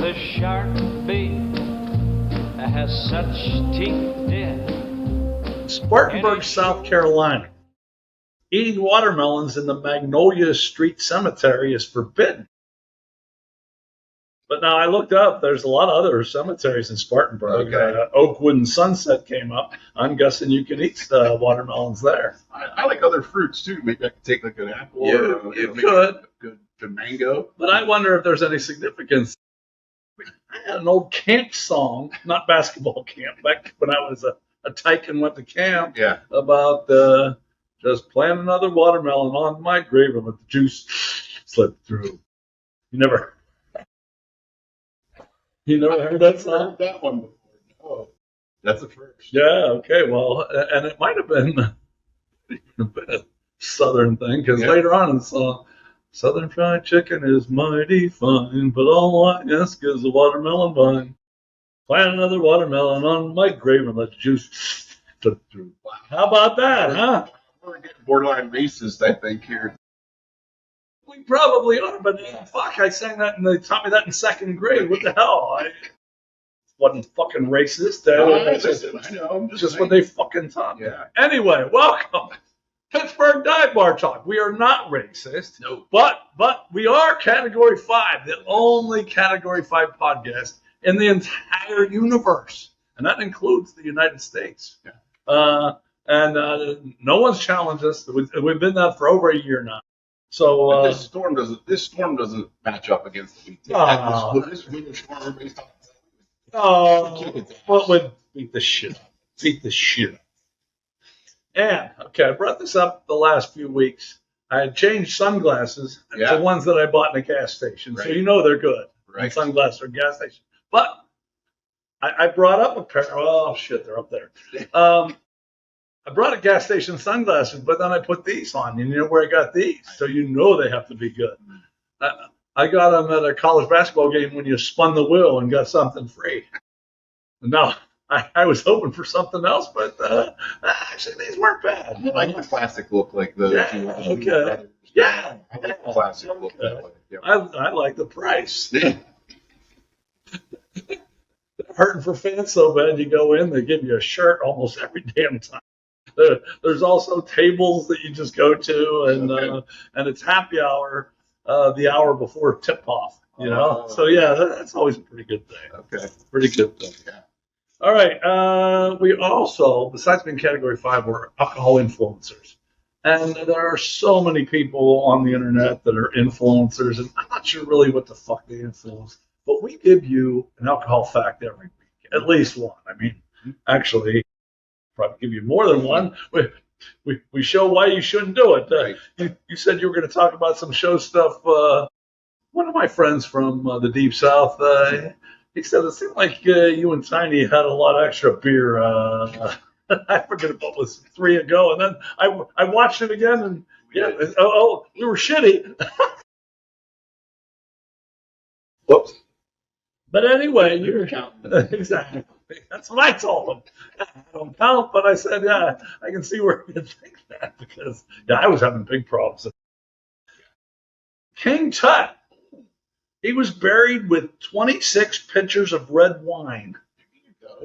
the shark bait has such teeth, dear. Spartanburg, South Carolina. Eating watermelons in the Magnolia Street Cemetery is forbidden. But now I looked up, there's a lot of other cemeteries in Spartanburg. Okay. Oakwood and Sunset came up. I'm guessing you can eat the watermelons there. I like other fruits too. Maybe I could take like an apple or You maybe could. a good mango. But I wonder if there's any significance. I had an old camp song, not basketball camp, back when I was a tyke and went to camp, Yeah. about just plant another watermelon on my grave and let the juice slip through. You never heard that song? I've heard that one before. No. That's the first. Yeah, okay, well, and it might have been a Southern thing, because later on in the song, Southern fried chicken is mighty fine, but all I ask is a watermelon vine. Plant another watermelon on my grave and let the juice slip through. Wow. How about that, huh? We're getting borderline racist, I think, here. We probably are, but fuck, I sang that and they taught me that in second grade. What the hell? I wasn't fucking racist. I know. I'm Just what they fucking taught me. Yeah. Anyway, welcome. Pittsburgh Dive Bar Talk. We are not racist, No. but we are Category 5, the only Category 5 podcast in the entire universe, and that includes the United States. Yeah. And no one's challenged us. We've been that for over a year now. So this storm doesn't match up against the this winter storm based on. Well, would beat the shit out. Beat the shit out. And, okay, I brought this up the last few weeks. I had changed sunglasses to ones that I bought in a gas station. Right. So you know they're good. Right. Sunglasses are gas station. But I brought up a pair. Oh, shit, they're up there. I brought a gas station sunglasses, but then I put these on. And you know where I got these? So you know they have to be good. I got them at a college basketball game when you spun the wheel and got something free. No, I was hoping for something else, but actually these weren't bad. I like the classic look, like the. Yeah, okay. Yeah. I like the classic look that way. Yeah. I like the price. Hurting for fans so bad, you go in, they give you a shirt almost every damn time. There's also tables that you just go to, and it's happy hour the hour before tip off. You know, so yeah, that's always a pretty good thing. Okay, pretty good thing. Yeah. All right. We also, besides being Category 5, we're alcohol influencers, and there are so many people on the internet that are influencers, and I'm not sure really what the fuck they influence. But we give you an alcohol fact every week, at least one. I mean, actually, probably give you more than one. We show why you shouldn't do it. Right. You said you were going to talk about some show stuff. One of my friends from the Deep South, he said it seemed like you and Tiny had a lot of extra beer. I forget what was 3 ago, and then I watched it again, and we were shitty. Whoops. But anyway, You're counting. Exactly. That's what I told him. I don't count, but I said, yeah, I can see where you think that, because I was having big problems. King Tut, he was buried with 26 pitchers of red wine.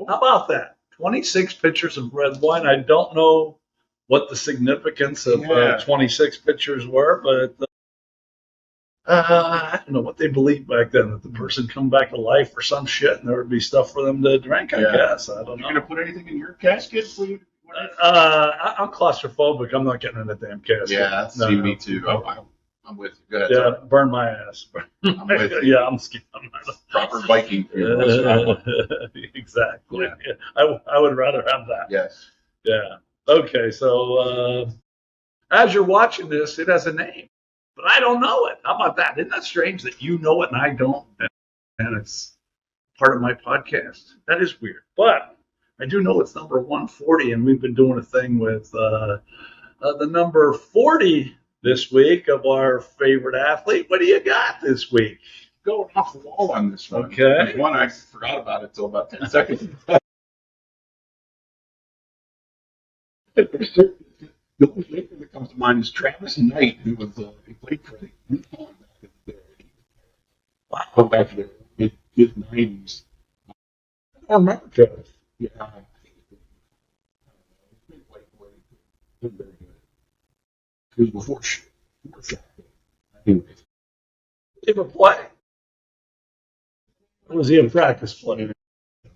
How about that? 26 pitchers of red wine. I don't know what the significance of 26 pitchers were, but I don't know what they believed back then, that the person come back to life or some shit, and there would be stuff for them to drink, I guess. I don't know. You going to put anything in your casket? I'm claustrophobic. I'm not getting in a damn casket. Yeah, me too. I'm with you. Go ahead. Yeah, burn my ass. I'm with you. Yeah, I'm scared. Proper Viking food. Exactly. Yeah. I would rather have that. Yes. Yeah. Okay, so as you're watching this, it has a name, but I don't know it. How about that? Isn't that strange that you know it and I don't? And it's part of my podcast. That is weird. But I do know it's number 140, and we've been doing a thing with the number 40 this week of our favorite athlete. What do you got this week? Going off the wall on this one. Okay. There's one I forgot about it until about 10 seconds. The only name that comes to mind is Travis Knight, who was he played for the Utah back in the day. Wow. Go back to there. mid-90s. I don't remember Kevin. Yeah, I think it's been very good. It was before Shaq. Anyways. Did he ever play? Or was he a practice player? I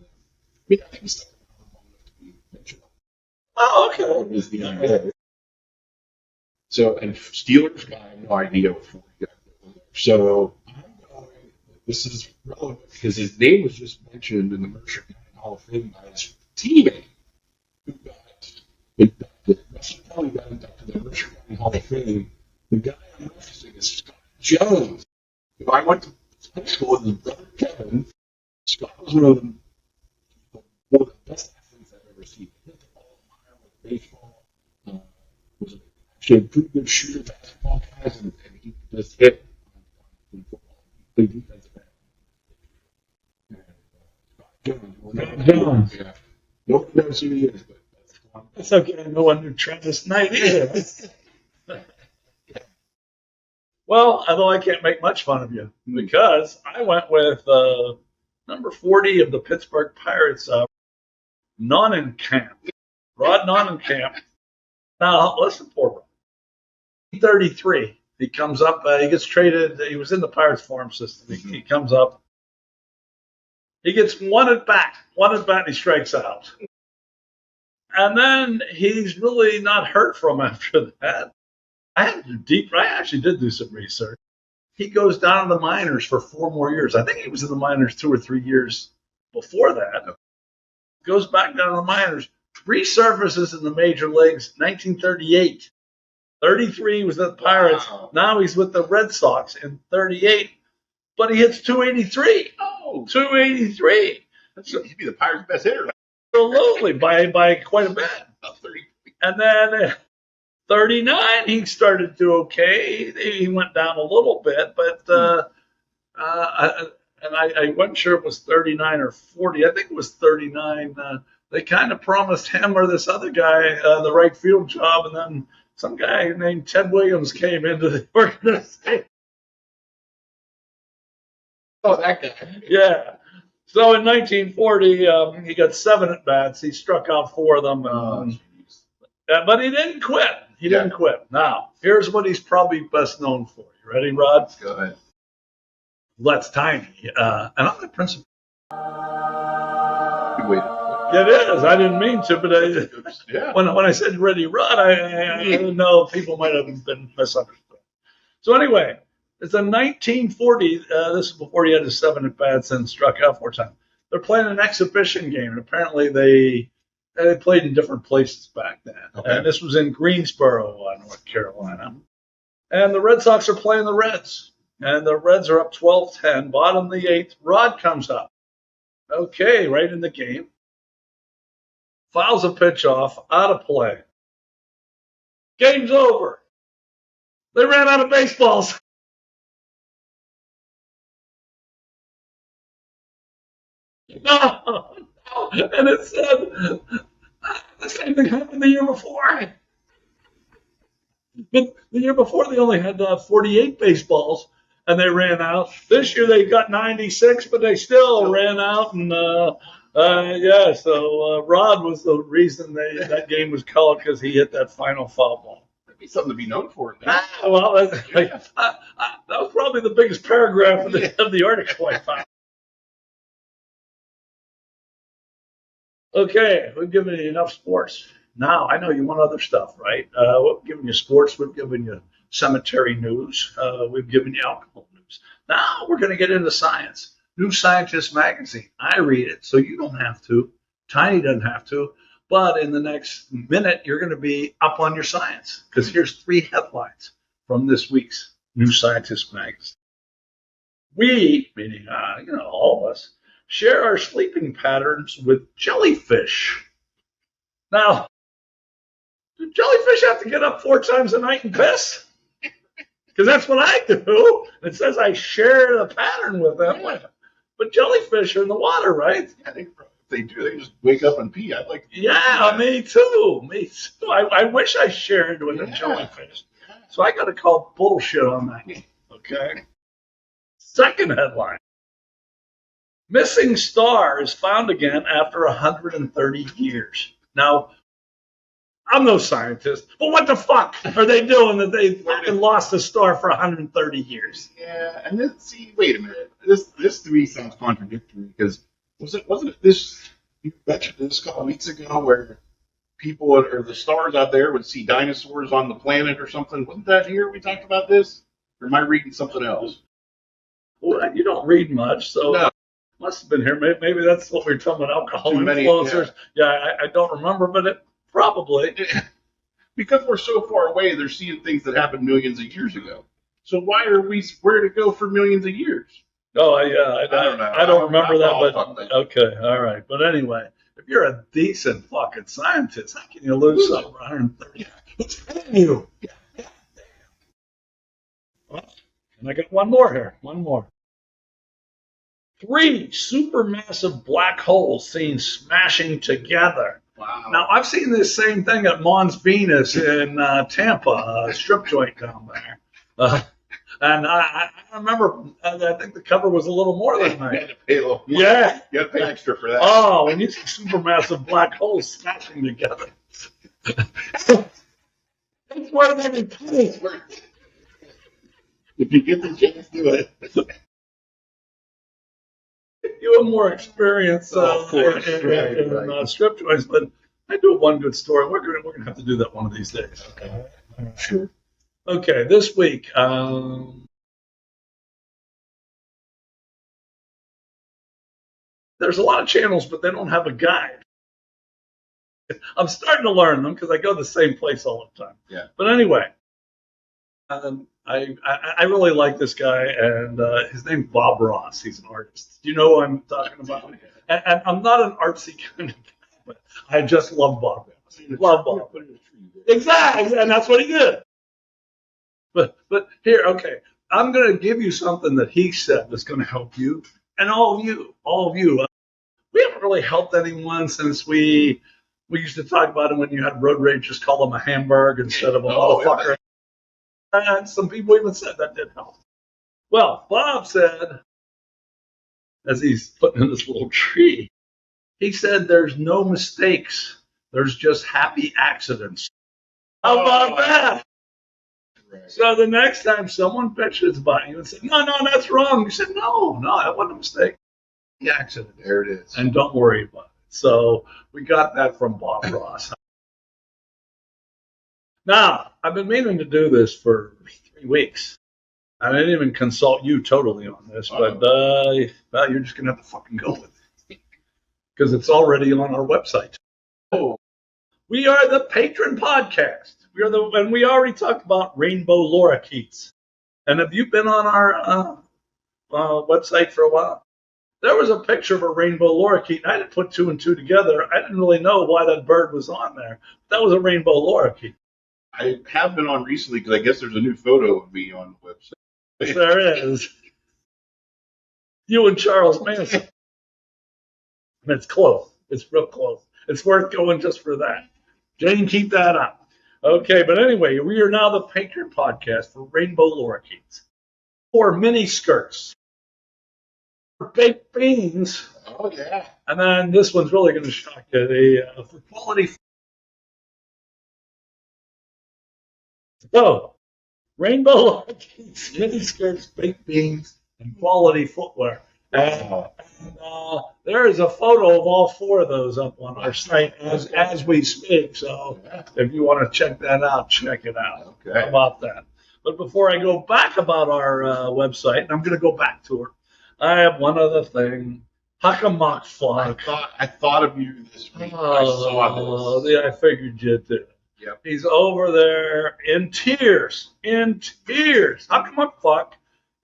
mean, I think he's still long enough to be mentioned. Oh, okay. Is the idea. So, and Steelers guy, I have no idea before he got there. So, I'm going, this is relevant because his name was just mentioned in the Mercer County Hall of Fame by his teammate who got inducted. Russell County got inducted to the Mercer County Hall of Fame. The guy I'm referencing is Scott Jones. If I went to high school with his brother Kevin, Scott was one of the best athletes I've ever seen. He hit the ball a mile with baseball. Was actually a pretty good shooter, basketball guys, and he just hit in football. He played defensive end. Jones. Yeah. Nobody knows who he is, but that's fun. It's okay. No one knew Travis Knight either. Well, although I can't make much fun of you because I went with number 40 of the Pittsburgh Pirates, Nonnenkamp. Rod Nonnenkamp. Now, listen for Rod. 33. He comes up, he gets traded. He was in the Pirates farm system. He comes up. He gets one at bat, and he strikes out. And then he's really not heard from after that. I actually did do some research. He goes down to the minors for 4 more years. I think he was in the minors 2 or 3 years before that. Goes back down to the minors. Resurfaces in the major leagues 1938. 33 he was at the Pirates. Wow. Now he's with the Red Sox in 38. But he hits 283. Oh, 283. He'd be the Pirates' best hitter. Absolutely, by quite a bit. And then 39, he started to do okay. He went down a little bit, but I wasn't sure it was 39 or 40. I think it was 39. They kind of promised him or this other guy the right field job, and then some guy named Ted Williams came into the organization. Oh, that guy. Yeah. So in 1940, he got 7 at-bats. He struck out 4 of them. But he didn't quit. He didn't quit. Now, here's what he's probably best known for. You ready, Rod? Go ahead. That's tiny. And I'm the Prince of Wait. It is. I didn't mean to, but when I said ready, Rod, I didn't know people might have been misunderstood. So anyway, it's a 1940. This is before he had his 7 at-bats and struck out 4 times. They're playing an exhibition game, and apparently they played in different places back then. Okay. And this was in Greensboro, North Carolina. And the Red Sox are playing the Reds. And the Reds are up 12-10. Bottom of the 8th, Rod comes up. Okay, right in the game. Fouls a pitch off, out of play. Game's over. They ran out of baseballs. No. And it said the same thing happened the year before. But the year before, they only had 48 baseballs, and they ran out. This year, they got 96, but they still ran out. And, so Rod was the reason that game was called because he hit that final foul ball. That'd be something to be known for. That was probably the biggest paragraph of the article I found. Okay, we've given you enough sports. Now, I know you want other stuff, right? We've given you sports. We've given you cemetery news. We've given you alcohol news. Now we're going to get into science. New Scientist magazine. I read it, so you don't have to. Tiny doesn't have to. But in the next minute, you're going to be up on your science because here's 3 headlines from this week's New Scientist magazine. We, meaning all of us, share our sleeping patterns with jellyfish. Now, do jellyfish have to get up 4 times a night and piss? Because that's what I do. It says I share the pattern with them. Yeah. But jellyfish are in the water, right? Yeah, if they do, they just wake up and pee. I'd like to. Yeah, me too. I wish I shared with a jellyfish. So I got to call bullshit on that. Okay. Second headline. Missing star is found again after 130 years. Now, I'm no scientist, but what the fuck are they doing that they fucking lost a star for 130 years? Yeah, and then see, wait a minute. This to me sounds contradictory because wasn't it this you mentioned this a couple of weeks ago where people or the stars out there would see dinosaurs on the planet or something? Wasn't that here we talked about this? Or am I reading something else? Well, you don't read much, so No. must have been here. Maybe that's what we were talking about, alcohol Too many, influencers. I don't remember, but it probably. Because we're so far away, they're seeing things that happened millions of years ago. So why are we where to go for millions of years? Oh, I don't know. I don't remember that, but okay, all right. But anyway, if you're a decent fucking scientist, how can you lose something for 130? Who's paying you? Yeah. Well, and I got one more here. One more. 3 supermassive black holes seen smashing together. Wow. Now, I've seen this same thing at Mons Venus in Tampa, a strip joint down there. And I remember, I think the cover was a little more than that. You had to pay a little more. Yeah. You had to pay extra for that. Oh, when you see supermassive black holes smashing together. It's worth every penny. If you get the chance, do it. You have more experience of course. in strip joints, but I do have one good story. We're gonna have to do that one of these days. Okay. Sure. Okay, this week. There's a lot of channels, but they don't have a guide. I'm starting to learn them because I go to the same place all the time. Yeah. But anyway, I really like this guy, and his name's Bob Ross. He's an artist. Do you know who I'm talking about? And I'm not an artsy kind of guy, but I just love Bob Ross. Love Bob. Exactly, and that's what he did. But here, okay, I'm going to give you something that he said that's going to help you, and all of you. We haven't really helped anyone since we used to talk about him when you had road rage, just call him a Hamburg instead of a motherfucker. Yeah. And some people even said that did help. Well, Bob said, as he's putting in this little tree, he said there's no mistakes. There's just happy accidents. How about that? Right. So the next time someone bitches about you and said, no, that's wrong. You said, no, that wasn't a mistake. The accident. There it is. And don't worry about it. So we got that from Bob Ross. Now, I've been meaning to do this for 3 weeks. I didn't even consult you totally on this, but you're just going to have to fucking go with it. Because it's already on our website. Oh. We are the Patron Podcast. And we already talked about rainbow lorikeets. And have you been on our website for a while? There was a picture of a rainbow lorikeet. I didn't put 2 and 2 together. I didn't really know why that bird was on there. That was a rainbow lorikeet. I have been on recently because I guess there's a new photo of me on the website. There is. You and Charles Manson. And it's close. It's real close. It's worth going just for that. Jane, keep that up. Okay, but anyway, we are now the Patron Podcast for rainbow lorikeets. Or miniskirts. Baked beans. Oh, yeah. And then this one's really going to shock you. For quality. So, rainbow lorikeets, miniskirts, baked beans, and quality footwear. And there is a photo of all 4 of those up on our site as we speak. So if you want to check that out, check it out. Okay. How about that? But before I go back about our website, and I'm going to go back to her, I have one other thing. Huckamuck fuck. I thought of you this week. I saw this. Yeah, I figured you did. Yep. He's over there in tears. Huckamuck fuck.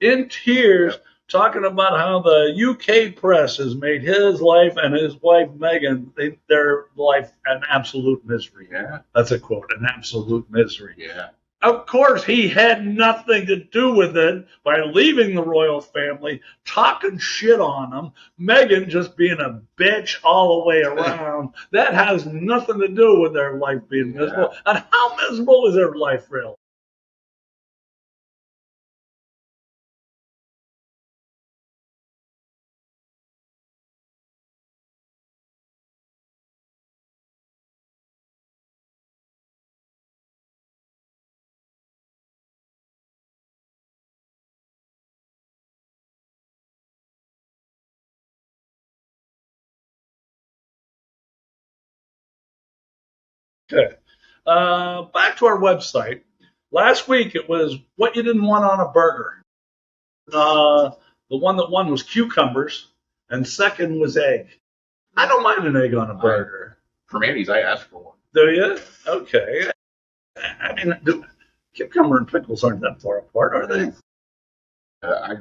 In tears. Yep. Talking about how the UK press has made his life and his wife Megan, their life an absolute misery. Yeah. That's a quote, an absolute misery. Yeah. Of course, he had nothing to do with it by leaving the royal family, talking shit on them, Megan just being a bitch all the way around. That has nothing to do with their life being miserable. And how miserable is their life, really? Okay. Back to our website. Last week it was what you didn't want on a burger. The one that won was cucumbers, and second was egg. I don't mind an egg on a burger. For Manny's, I asked for one. Do you? Okay. I mean, cucumber and pickles aren't that far apart, are they?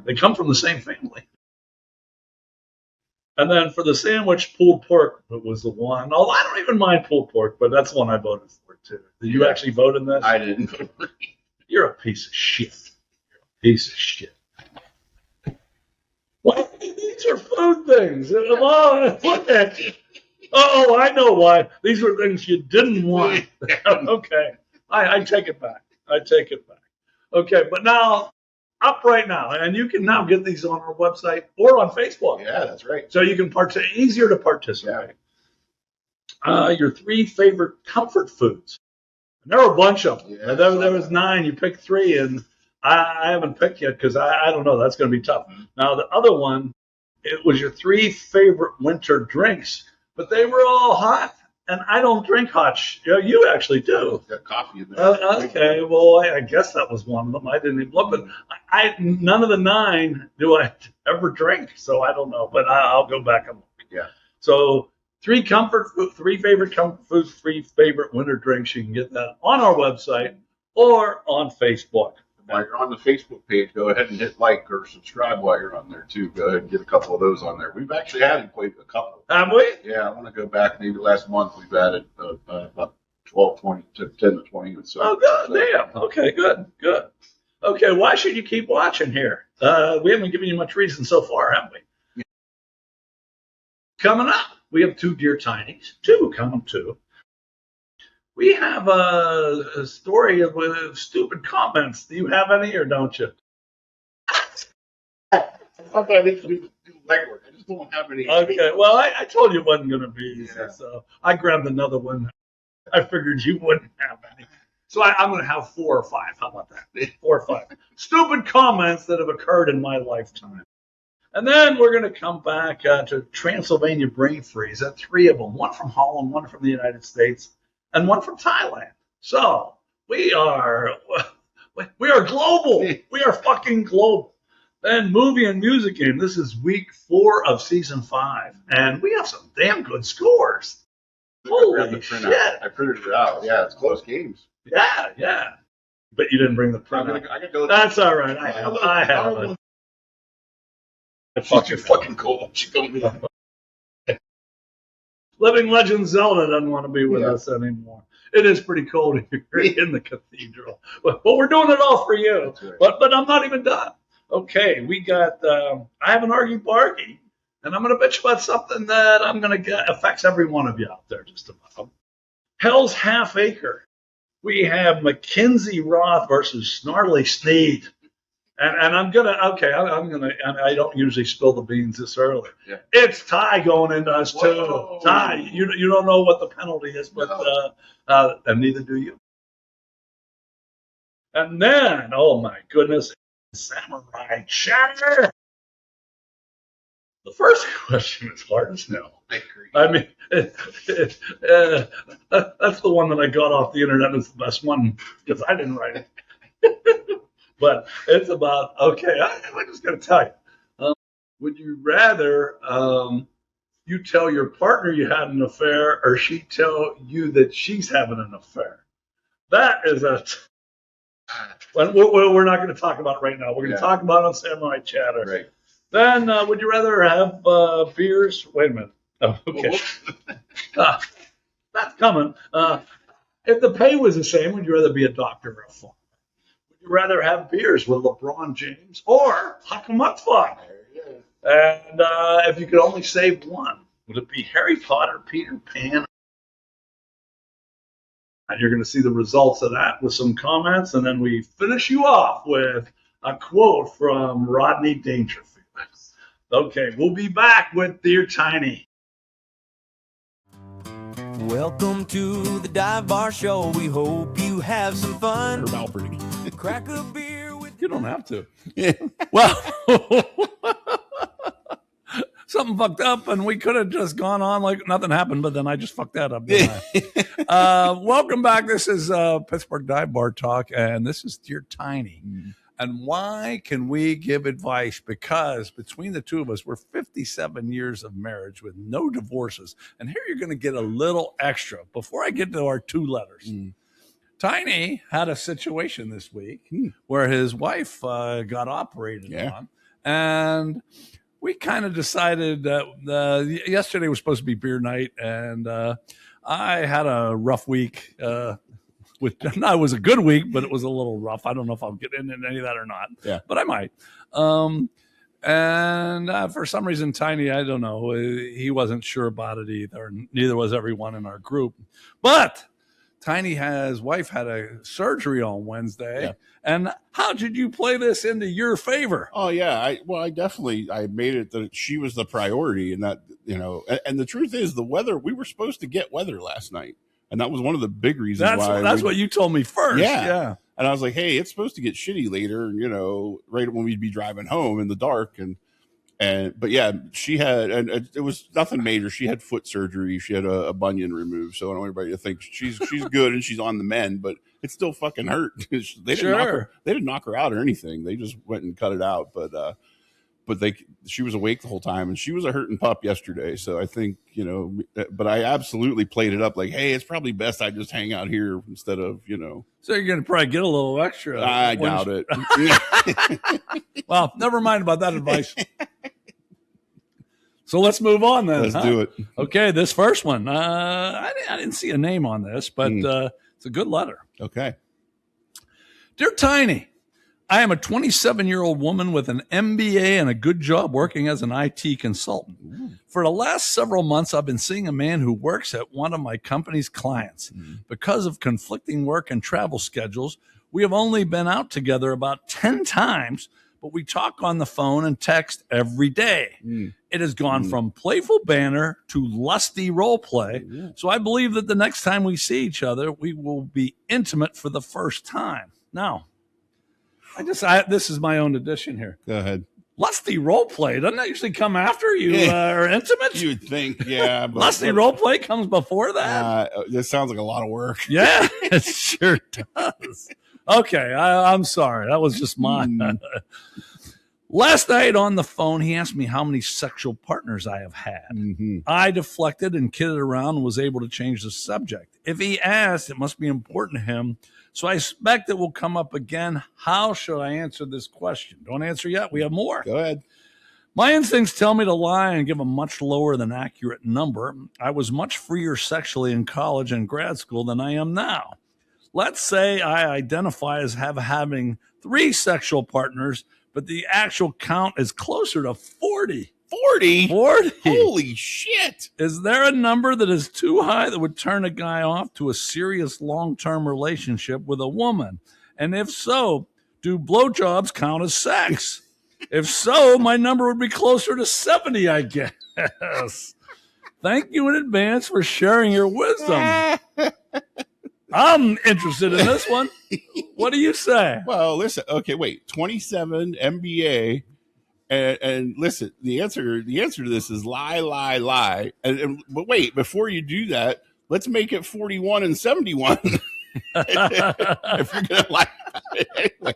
They come from the same family. And then for the sandwich, pulled pork was the one. Oh, I don't even mind pulled pork, but that's the one I voted for too. Did you actually vote in this? I didn't vote for it. You're a piece of shit. You're a piece of shit. What? These are food things. Look at you. Oh, I know why. These are things you didn't want. Okay. I take it back. I take it back. Okay, but now, up right now, and you can now get these on our website or on Facebook. Yeah, that's right. So you can easier to participate. Your 3 favorite comfort foods. And there were a bunch of them. Yeah, there was 9. You picked 3, and I haven't picked yet because I don't know. That's going to be tough. Mm-hmm. Now, the other one, it was your 3 favorite winter drinks, but they were all hot. And I don't drink hot. You actually do. Got coffee in there. Okay, well, I guess that was one of them. I didn't even look, but none of the 9 do I ever drink, so I don't know. But I'll go back and look. Yeah. So 3 favorite comfort foods, 3 favorite winter drinks. You can get that on our website or on Facebook. While you're on the Facebook page, go ahead and hit like or subscribe while you're on there, too. Go ahead and get a couple of those on there. We've actually added quite a couple. Have we? Yeah, I want to go back. Maybe last month we've added about 12, 20, to 10 to 20. So, oh, good. Damn. Okay, good. Okay, why should you keep watching here? We haven't given you much reason so far, have we? Yeah. Coming up, we have 2 Dear Tinies. 2, count them 2. We have a story with stupid comments. Do you have any or don't you? I thought I need to do legwork. I just don't have any. Okay, well, I told you it wasn't going to be easy, Yeah. so I grabbed another one. I figured you wouldn't have any. So I'm going to have 4 or 5. How about that? 4 or 5. Stupid comments that have occurred in my lifetime. And then we're going to come back to Transylvania brain freeze. 3 of them. 1 from Holland, 1 from the United States, and 1 from Thailand. So we are global. We are fucking global. Then movie and music game. This is week 4 of season 5, and we have some damn good scores. Holy shit! I printed it out. Yeah, it's close games. Yeah. But you didn't bring the printout. I can go. That's all right. I have it. She's fucking cold. She told me. Living Legend Zelda doesn't want to be with us anymore. It is pretty cold here in the cathedral. But we're doing it all for you. Right. But I'm not even done. Okay, we got, I have an Argy Bargy, and I'm going to bitch about something that I'm going to get affects every one of you out there just about. Hell's Half Acre. We have McKinzie Roth versus Snarly Sneed. And I'm going to, okay, I'm going to, I don't usually spill the beans this early. Yeah. It's Ty going into us, too. Whoa. Ty, you don't know what the penalty is, but and neither do you. And then, oh my goodness, Samurai Chatter. The first question is hard as hell. I agree. I mean, that's the one that I got off the internet. It's the best one because I didn't write it. But it's about, okay, I'm just going to tell you. Would you rather you tell your partner you had an affair or she tell you that she's having an affair? That is well, we're not going to talk about it right now. We're going to talk about it on Samurai Chatter. Right. Then, would you rather have beers? Wait a minute. Oh, okay. That's coming. If the pay was the same, would you rather be a doctor or a farmer? Would you rather have beers with LeBron James or Huckamuck fun? And if you could only save one, would it be Harry Potter, Peter Pan? And you're going to see the results of that with some comments, and then we finish you off with a quote from Rodney Dangerfield. Okay, we'll be back with Dear Tiny. Welcome to the Dive Bar Show. We hope you have some fun. Crack a beer with. You don't have to. Well, so something fucked up, and we could have just gone on like nothing happened, but then I just fucked that up, didn't I? Welcome back. This is Pittsburgh Dive Bar Talk, and this is Dear Tiny. And why can we give advice? Because between the two of us, we're 57 years of marriage with no divorces. And here you're going to get a little extra. Before I get to our 2 letters, Tiny had a situation this week where his wife got operated on. And we kind of decided that yesterday was supposed to be beer night. And I had a rough week. It was a good week, but it was a little rough. I don't know if I'll get into any of that or not, but I might. And for some reason, Tiny, I don't know, he wasn't sure about it either. Neither was everyone in our group. But Tiny's wife had a surgery on Wednesday. Yeah. And how did you play this into your favor? Oh, yeah. I made it that she was the priority, and that, and the truth is the weather, we were supposed to get weather last night. And that was one of the big reasons why. That's what you told me first. Yeah. And I was like, hey, it's supposed to get shitty later, right when we'd be driving home in the dark. But yeah, she had, and it was nothing major. She had foot surgery. She had a bunion removed. So I don't want everybody to think she's good and she's on the mend, but it still fucking hurt. They didn't knock her out or anything. They just went and cut it out. But she was awake the whole time, and she was a hurting pup yesterday. So I think, but I absolutely played it up like, hey, it's probably best I just hang out here instead of, So you're going to probably get a little extra. I doubt it. Well, never mind about that advice. So let's move on then. Let's do it. Okay, this first one. I didn't see a name on this, but it's a good letter. Okay. Dear Tiny, I am a 27-year-old woman with an MBA and a good job working as an IT consultant. For the last several months, I've been seeing a man who works at one of my company's clients. Because of conflicting work and travel schedules, we have only been out together about 10 times, but we talk on the phone and text every day. It has gone from playful banter to lusty role play. So I believe that the next time we see each other, we will be intimate for the first time. Now, this is my own addition here. Go ahead. Lusty role play. Doesn't that usually come after you are intimate? You would think, yeah. But lusty role play comes before that? This sounds like a lot of work. Yeah, it sure does. Okay, I'm sorry. That was just mine. Last night on the phone, he asked me how many sexual partners I have had. I deflected and kidded around and was able to change the subject. If he asked, it must be important to him. So I expect it will come up again. How should I answer this question? Don't answer yet. We have more. Go ahead. My instincts tell me to lie and give a much lower than accurate number. I was much freer sexually in college and grad school than I am now. Let's say I identify as having 3 sexual partners, but the actual count is closer to 40. 40? 40. Holy shit. Is there a number that is too high that would turn a guy off to a serious long-term relationship with a woman? And if so, do blowjobs count as sex? If so, my number would be closer to 70, I guess. Thank you in advance for sharing your wisdom. I'm interested in this one. What do you say? Well, listen. Okay, wait. 27 MBA. And listen, the answer to this is lie. But wait, before you do that, let's make it 41 and 71. If you're gonna lie about it anyway.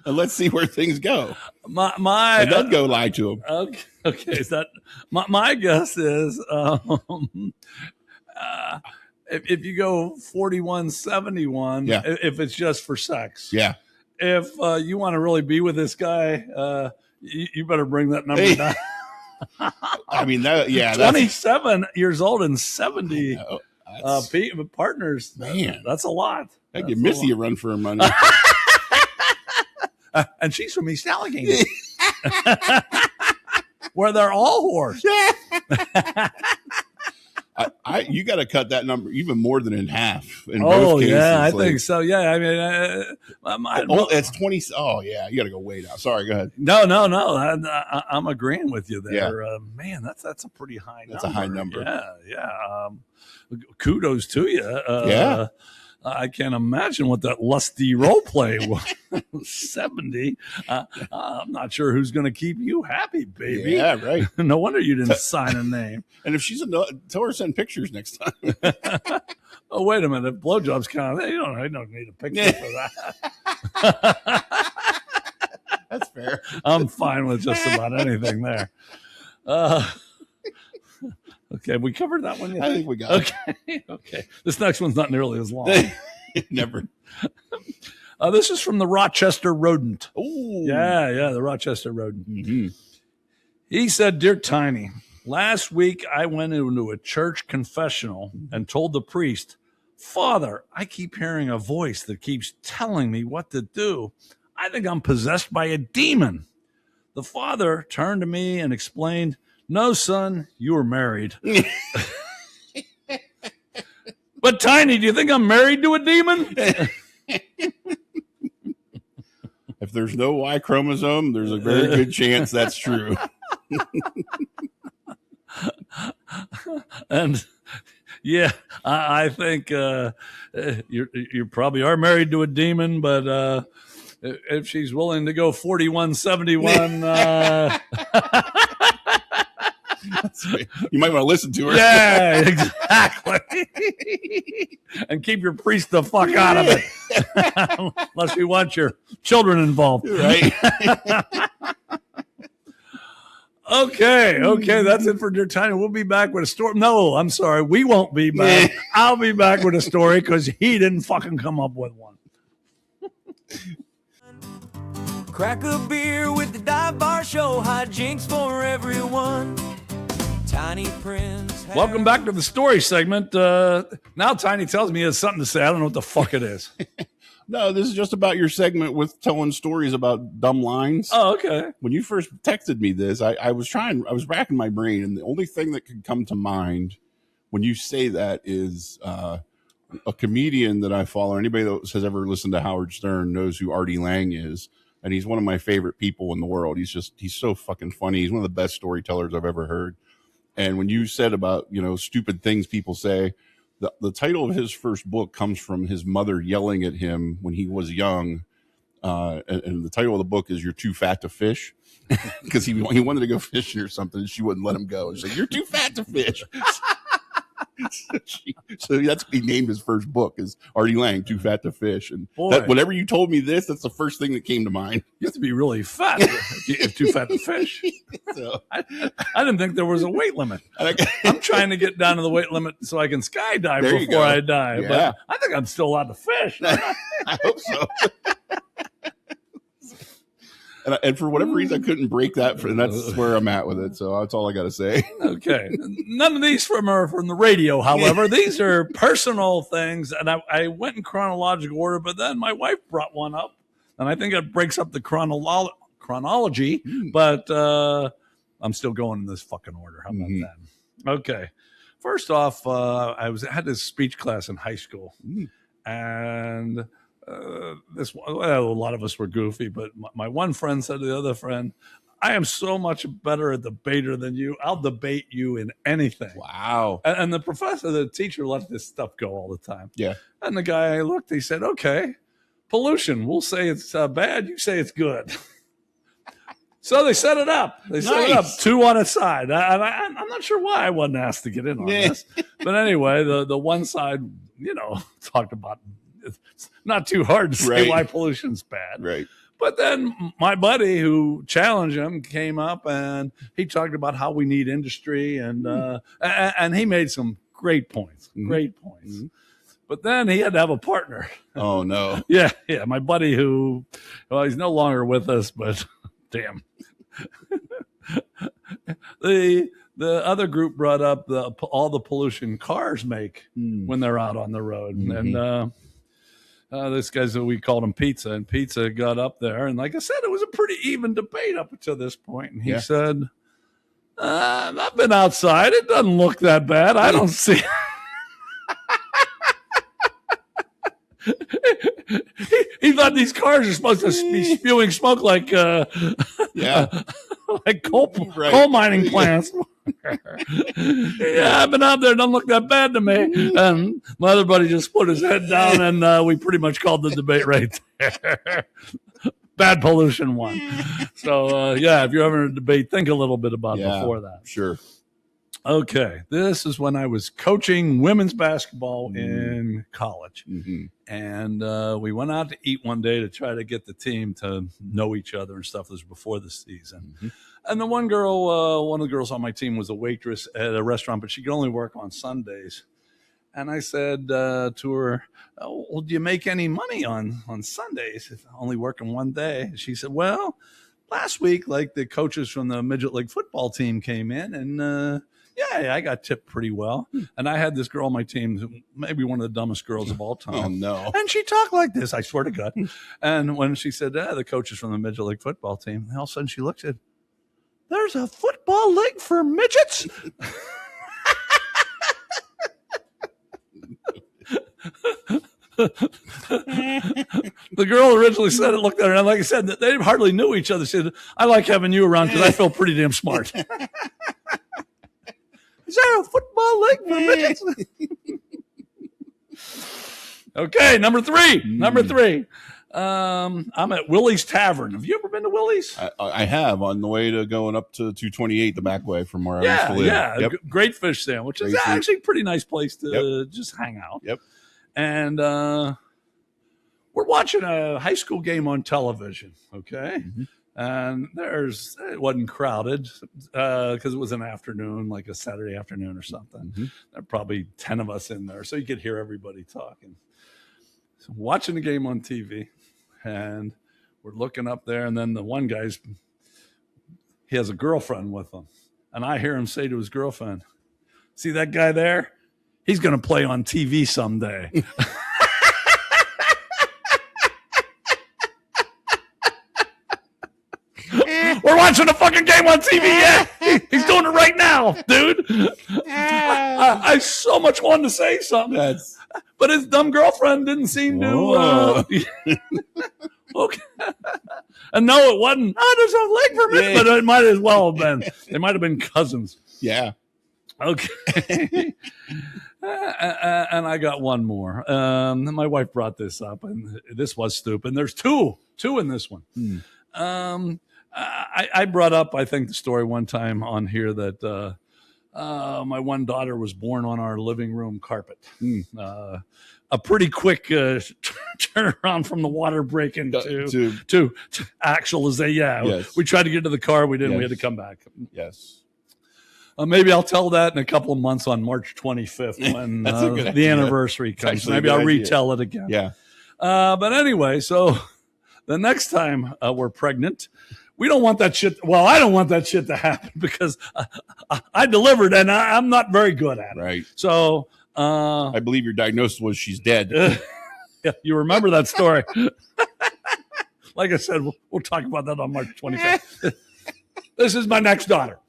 And let's see where things go. It does go lie to him. Okay. Is that my guess is if you go 41, 71, if it's just for sex. Yeah. If you want to really be with this guy, you better bring that number down. I mean, 27 years old and 70 partners. Man, that's a lot. I give Missy a run for her money. And she's from East Allegheny, where they're all whores. You got to cut that number even more than in half. In both cases. Yeah, I think so. Yeah, I mean, it's 20. Oh, yeah, you got to go way down. Sorry, go ahead. No. I'm agreeing with you there. Yeah. Man, that's a pretty high number. That's a high number. Yeah. Kudos to you. I can't imagine what that lusty role play was. 70. I'm not sure who's going to keep you happy, baby. Yeah, right. No wonder you didn't sign a name. And if she's tell her to send pictures next time. Oh, wait a minute. If blowjobs count, I don't need a picture for that. That's fair. I'm fine with just about anything there. Okay, we covered that one. I think we got it. Okay. This next one's not nearly as long. Never. This is from the Rochester Rodent. Oh, Yeah, the Rochester Rodent. Mm-hmm. He said, "Dear Tiny, last week I went into a church confessional and told the priest, 'Father, I keep hearing a voice that keeps telling me what to do. I think I'm possessed by a demon.' The father turned to me and explained, 'No, son, you are married.'" But Tiny, do you think I'm married to a demon? If there's no Y chromosome, there's a very good chance that's true. And yeah, I think you probably are married to a demon, but if she's willing to go 4171, you might want to listen to her. yeah, exactly. And keep your priest the fuck out of it, unless you want your children involved. Right. Okay, that's it for Dear Tiny. We'll be back with a story. No, I'm sorry, we won't be back. I'll be back with a story because he didn't fucking come up with one. Crack a beer with the Dive Bar Show. Hijinks for everyone. Tiny Prince. Welcome back to the story segment. Now Tiny tells me he has something to say. I don't know what the fuck it is. No, this is just about your segment with telling stories about dumb lines. Oh, okay. When you first texted me this, I was racking my brain, and the only thing that could come to mind when you say that is a comedian that I follow. Anybody that has ever listened to Howard Stern knows who Artie Lang is, and he's one of my favorite people in the world. He's so fucking funny. He's one of the best storytellers I've ever heard. And when you said about, stupid things people say, the title of his first book comes from his mother yelling at him when he was young. And the title of the book is "You're Too Fat to Fish," because he wanted to go fishing or something, and she wouldn't let him go. She's like, "You're too fat to fish." So that's what he named his first book, is Artie Lang, Too Fat to Fish. And whenever you told me this, that's the first thing that came to mind. You have to be really fat if you're too fat to fish. So, I didn't think there was a weight limit. I'm trying to get down to the weight limit so I can skydive before I die. Yeah. But I think I'm still allowed to fish. I hope so. And for whatever reason, I couldn't break that, and that's where I'm at with it. So that's all I got to say. Okay. None of these are from the radio, however. These are personal things, and I went in chronological order, but then my wife brought one up, and I think it breaks up the chronology, but I'm still going in this fucking order. How about that? Okay. First off, I had this speech class in high school, and a lot of us were goofy, but my one friend said to the other friend, "I am so much better a debater than you. I'll debate you in anything." Wow. And the teacher let this stuff go all the time. Yeah. And the guy looked, he said, "Okay, pollution. We'll say it's bad. You say it's good." So they set it up. Set it up, two on a side. I'm not sure why I wasn't asked to get in on this. But anyway, the one side, talked about it's not too hard to say why pollution's bad. Right. But then my buddy who challenged him came up and he talked about how we need industry and he made some great points. But then he had to have a partner. Oh, no. Yeah. My buddy he's no longer with us, but damn. The other group brought up all the pollution cars make when they're out on the road. And this guy's, we called him Pizza, and Pizza got up there. And like I said, it was a pretty even debate up until this point. And he said, "I've been outside. It doesn't look that bad. I don't see." He thought these cars are supposed to be spewing smoke like like coal mining plants. Yeah, I've been out there. It don't look that bad to me. And my other buddy just put his head down, and we pretty much called the debate right there. Bad pollution won. So, if you're having a debate, think a little bit about before that. Sure. Okay, this is when I was coaching women's basketball in college. Mm-hmm. And we went out to eat one day to try to get the team to know each other and stuff. This was before the season. Mm-hmm. And the one girl, one of the girls on my team was a waitress at a restaurant, but she could only work on Sundays. And I said to her, well, do you make any money on Sundays if only working one day? She said, well, last week, like the coaches from the midget league football team came in and I got tipped pretty well. And I had this girl on my team, maybe one of the dumbest girls of all time. Oh, no. And she talked like this, I swear to God. And when she said, the coaches from the midget league football team, all of a sudden she looked at, there's a football league for midgets? The girl originally said it, looked at her, and like I said, they hardly knew each other. She said, I like having you around because I feel pretty damn smart. Is there a football league for midgets? Okay, number three. I'm at Willie's Tavern. Have you ever been to Willie's? I have, on the way to going up to 228 the back way from where I used to live. Yeah, Yep. Great fish sandwich. It's actually a pretty nice place to just hang out. Yep. And we're watching a high school game on television, okay? Mm-hmm. And it wasn't crowded because it was an afternoon, like a Saturday afternoon or something. Mm-hmm. There were probably 10 of us in there, so you could hear everybody talking. So watching the game on TV, and we're looking up there, and then the one he has a girlfriend with him. And I hear him say to his girlfriend, see that guy there? He's going to play on TV someday. We're watching a fucking game on TV. Yeah, he's doing it right now, dude. I so much wanted to say something, but his dumb girlfriend didn't seem to. Okay. And no, it wasn't. Oh, there's a leg for me, but it might as well have been. They might have been cousins. Yeah. Okay. And I got one more. My wife brought this up, and this was stupid. And there's two in this one. I brought up, I think, the story one time on here that my one daughter was born on our living room carpet. A pretty quick turnaround from the water breaking to actualization. Yes. We tried to get to the car. We didn't. Yes. We had to come back. Yes. Maybe I'll tell that in a couple of months on March 25th when the anniversary comes. Maybe I'll retell it again. Yeah. But anyway, so the next time we're pregnant, we don't want that shit. Well, I don't want that shit to happen because I delivered and I'm not very good at it. Right. So I believe your diagnosis was she's dead. Yeah, you remember that story. Like I said, we'll talk about that on March 25th. This is my next daughter.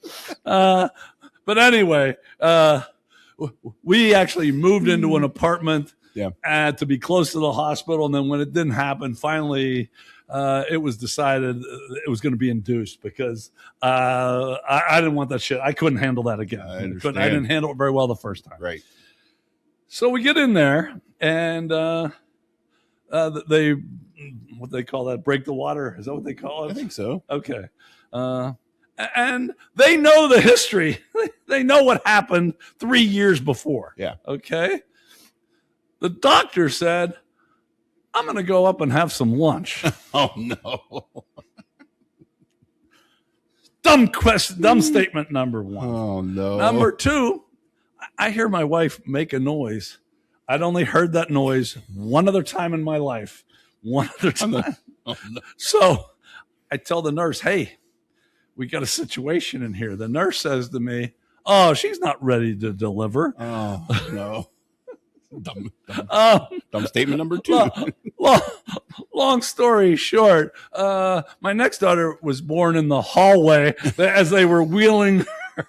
But anyway, we actually moved into an apartment to be close to the hospital. And then when it didn't happen, finally, it was decided it was going to be induced because I didn't want that shit. I couldn't handle that again. I didn't handle it very well the first time. Right. So we get in there and what they call that, break the water. Is that what they call it? I think so. Okay. And they know the history. They know what happened 3 years before. Yeah. Okay. The doctor said, I'm going to go up and have some lunch. Oh, no. Dumb statement number one. Oh, no. Number two, I hear my wife make a noise. I'd only heard that noise one other time in my life. One other time. Oh, no. So I tell the nurse, hey, we got a situation in here. The nurse says to me, oh, she's not ready to deliver. Oh, no. Dumb statement number two. Long story short, my next daughter was born in the hallway as they were wheeling her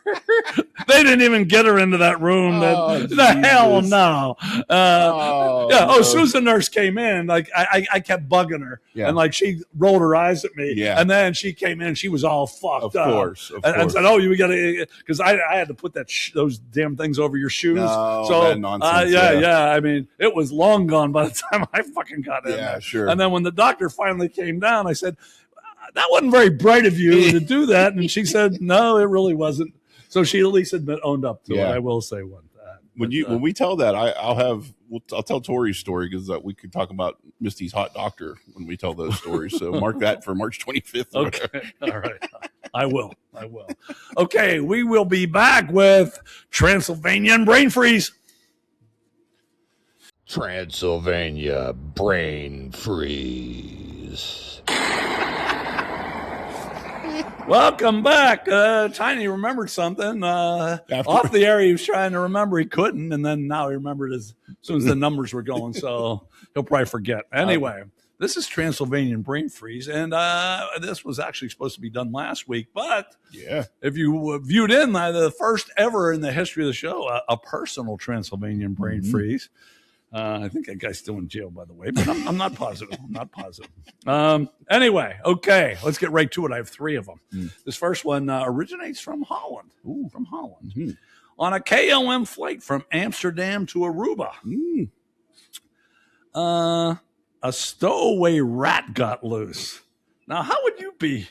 They didn't even get her into that room. The hell no. No. As soon as the nurse came in, like I kept bugging her, and like she rolled her eyes at me, and then she came in, and she was all fucked up. Of course. And said, "Oh, you got to," because I had to put those damn things over your shoes. So nonsense, I mean, it was long gone by the time I fucking got in there. Sure. And then when the doctor finally came down, I said, "That wasn't very bright of you to do that." And she said, "No, it really wasn't." So she at least owned up to it. I will say one that. When we tell that, I'll tell Tori's story because we could talk about Misty's hot doctor when we tell those stories. So mark that for March 25th. Okay. All right. I will. Okay. We will be back with Transylvanian brain freeze. Transylvania brain freeze. Welcome back. Tiny remembered something. Off the air, he was trying to remember. He couldn't, and then now he remembered as soon as the numbers were going, so he'll probably forget. Anyway, this is Transylvanian brain freeze, and this was actually supposed to be done last week, but if you viewed in the first ever in the history of the show, a personal Transylvanian brain freeze. I think that guy's still in jail, by the way, but I'm not positive. Anyway, okay, let's get right to it. I have 3 of them. This first one originates from Holland. From Holland. On a KLM flight from Amsterdam to Aruba. A stowaway rat got loose. Now, how would you be?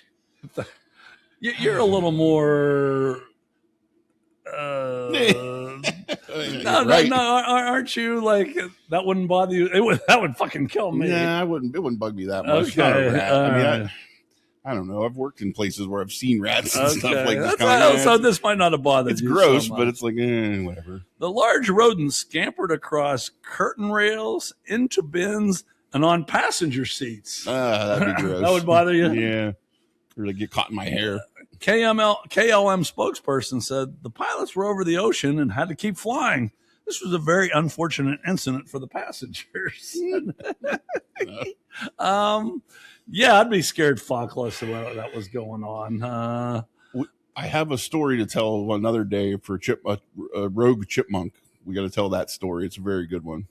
You're a little more... No, aren't you like that? Wouldn't bother you? That would fucking kill me. Yeah, it wouldn't bug me that much. Okay. I don't know. I've worked in places where I've seen rats and stuff like this. So this might not have bothered you. It's gross, but it's like, whatever. The large rodent scampered across curtain rails, into bins, and on passenger seats. That'd be gross. That would bother you? Yeah. Or get caught in my hair. KLM spokesperson said the pilots were over the ocean and had to keep flying. This was a very unfortunate incident for the passengers. I'd be scared fuckless about that was going on. I have a story to tell another day for a rogue chipmunk. We got to tell that story. It's a very good one.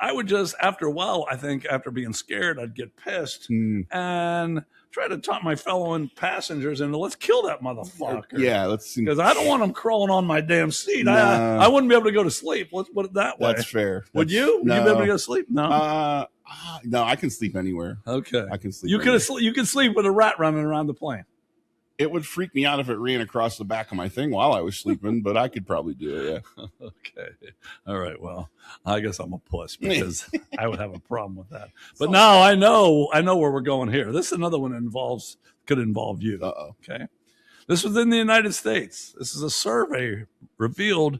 I would just, after a while, I think after being scared, I'd get pissed and try to talk my fellow passengers into let's kill that motherfucker. Yeah, let's see. Because I don't want him crawling on my damn seat. Nah. I wouldn't be able to go to sleep. Let's put it that way. That's fair. Would you? Would you be able to go to sleep? No. No, I can sleep anywhere. Okay. I can sleep. You could sleep with a rat running around the plane. It would freak me out if it ran across the back of my thing while I was sleeping, but I could probably do it, yeah. Okay. All right. Well, I guess I'm a puss because I would have a problem with that. But now I know where we're going here. This is another one that could involve you. Uh-oh. Okay. This was in the United States. This is a survey revealed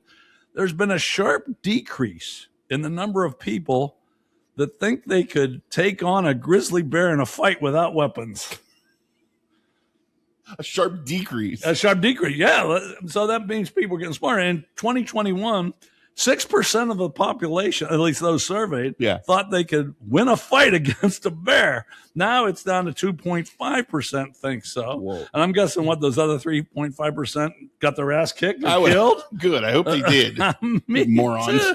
there's been a sharp decrease in the number of people that think they could take on a grizzly bear in a fight without weapons. A sharp decrease. Yeah. So that means people are getting smarter. In 2021, 6% of the population, at least those surveyed, thought they could win a fight against a bear. Now it's down to 2.5% think so. Whoa. And I'm guessing those other 3.5% got their ass kicked and killed? Good. I hope they did. Morons.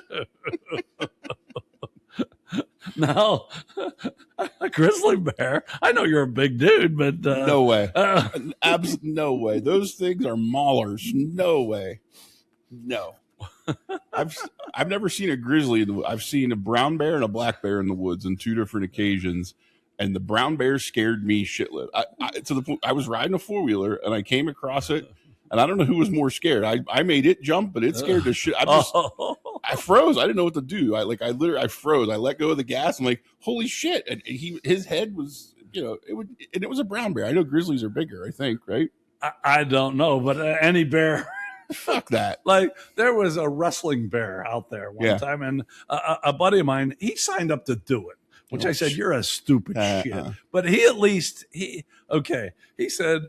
No, a grizzly bear. I know you're a big dude, but no way. No way. Those things are maulers. No way. No. I've never seen a grizzly. I've seen a brown bear and a black bear in the woods on 2 different occasions, and the brown bear scared me shitless. To the point I was riding a 4-wheeler and I came across it. And I don't know who was more scared. I made it jump, but it scared the shit. I froze. I didn't know what to do. I froze. I let go of the gas. I'm like, holy shit! And his head was, it was a brown bear. I know grizzlies are bigger. I think, right? I don't know, but any bear. Fuck that. Like there was a wrestling bear out there one time, and a buddy of mine, he signed up to do it. Which I said, you're a stupid shit. But he said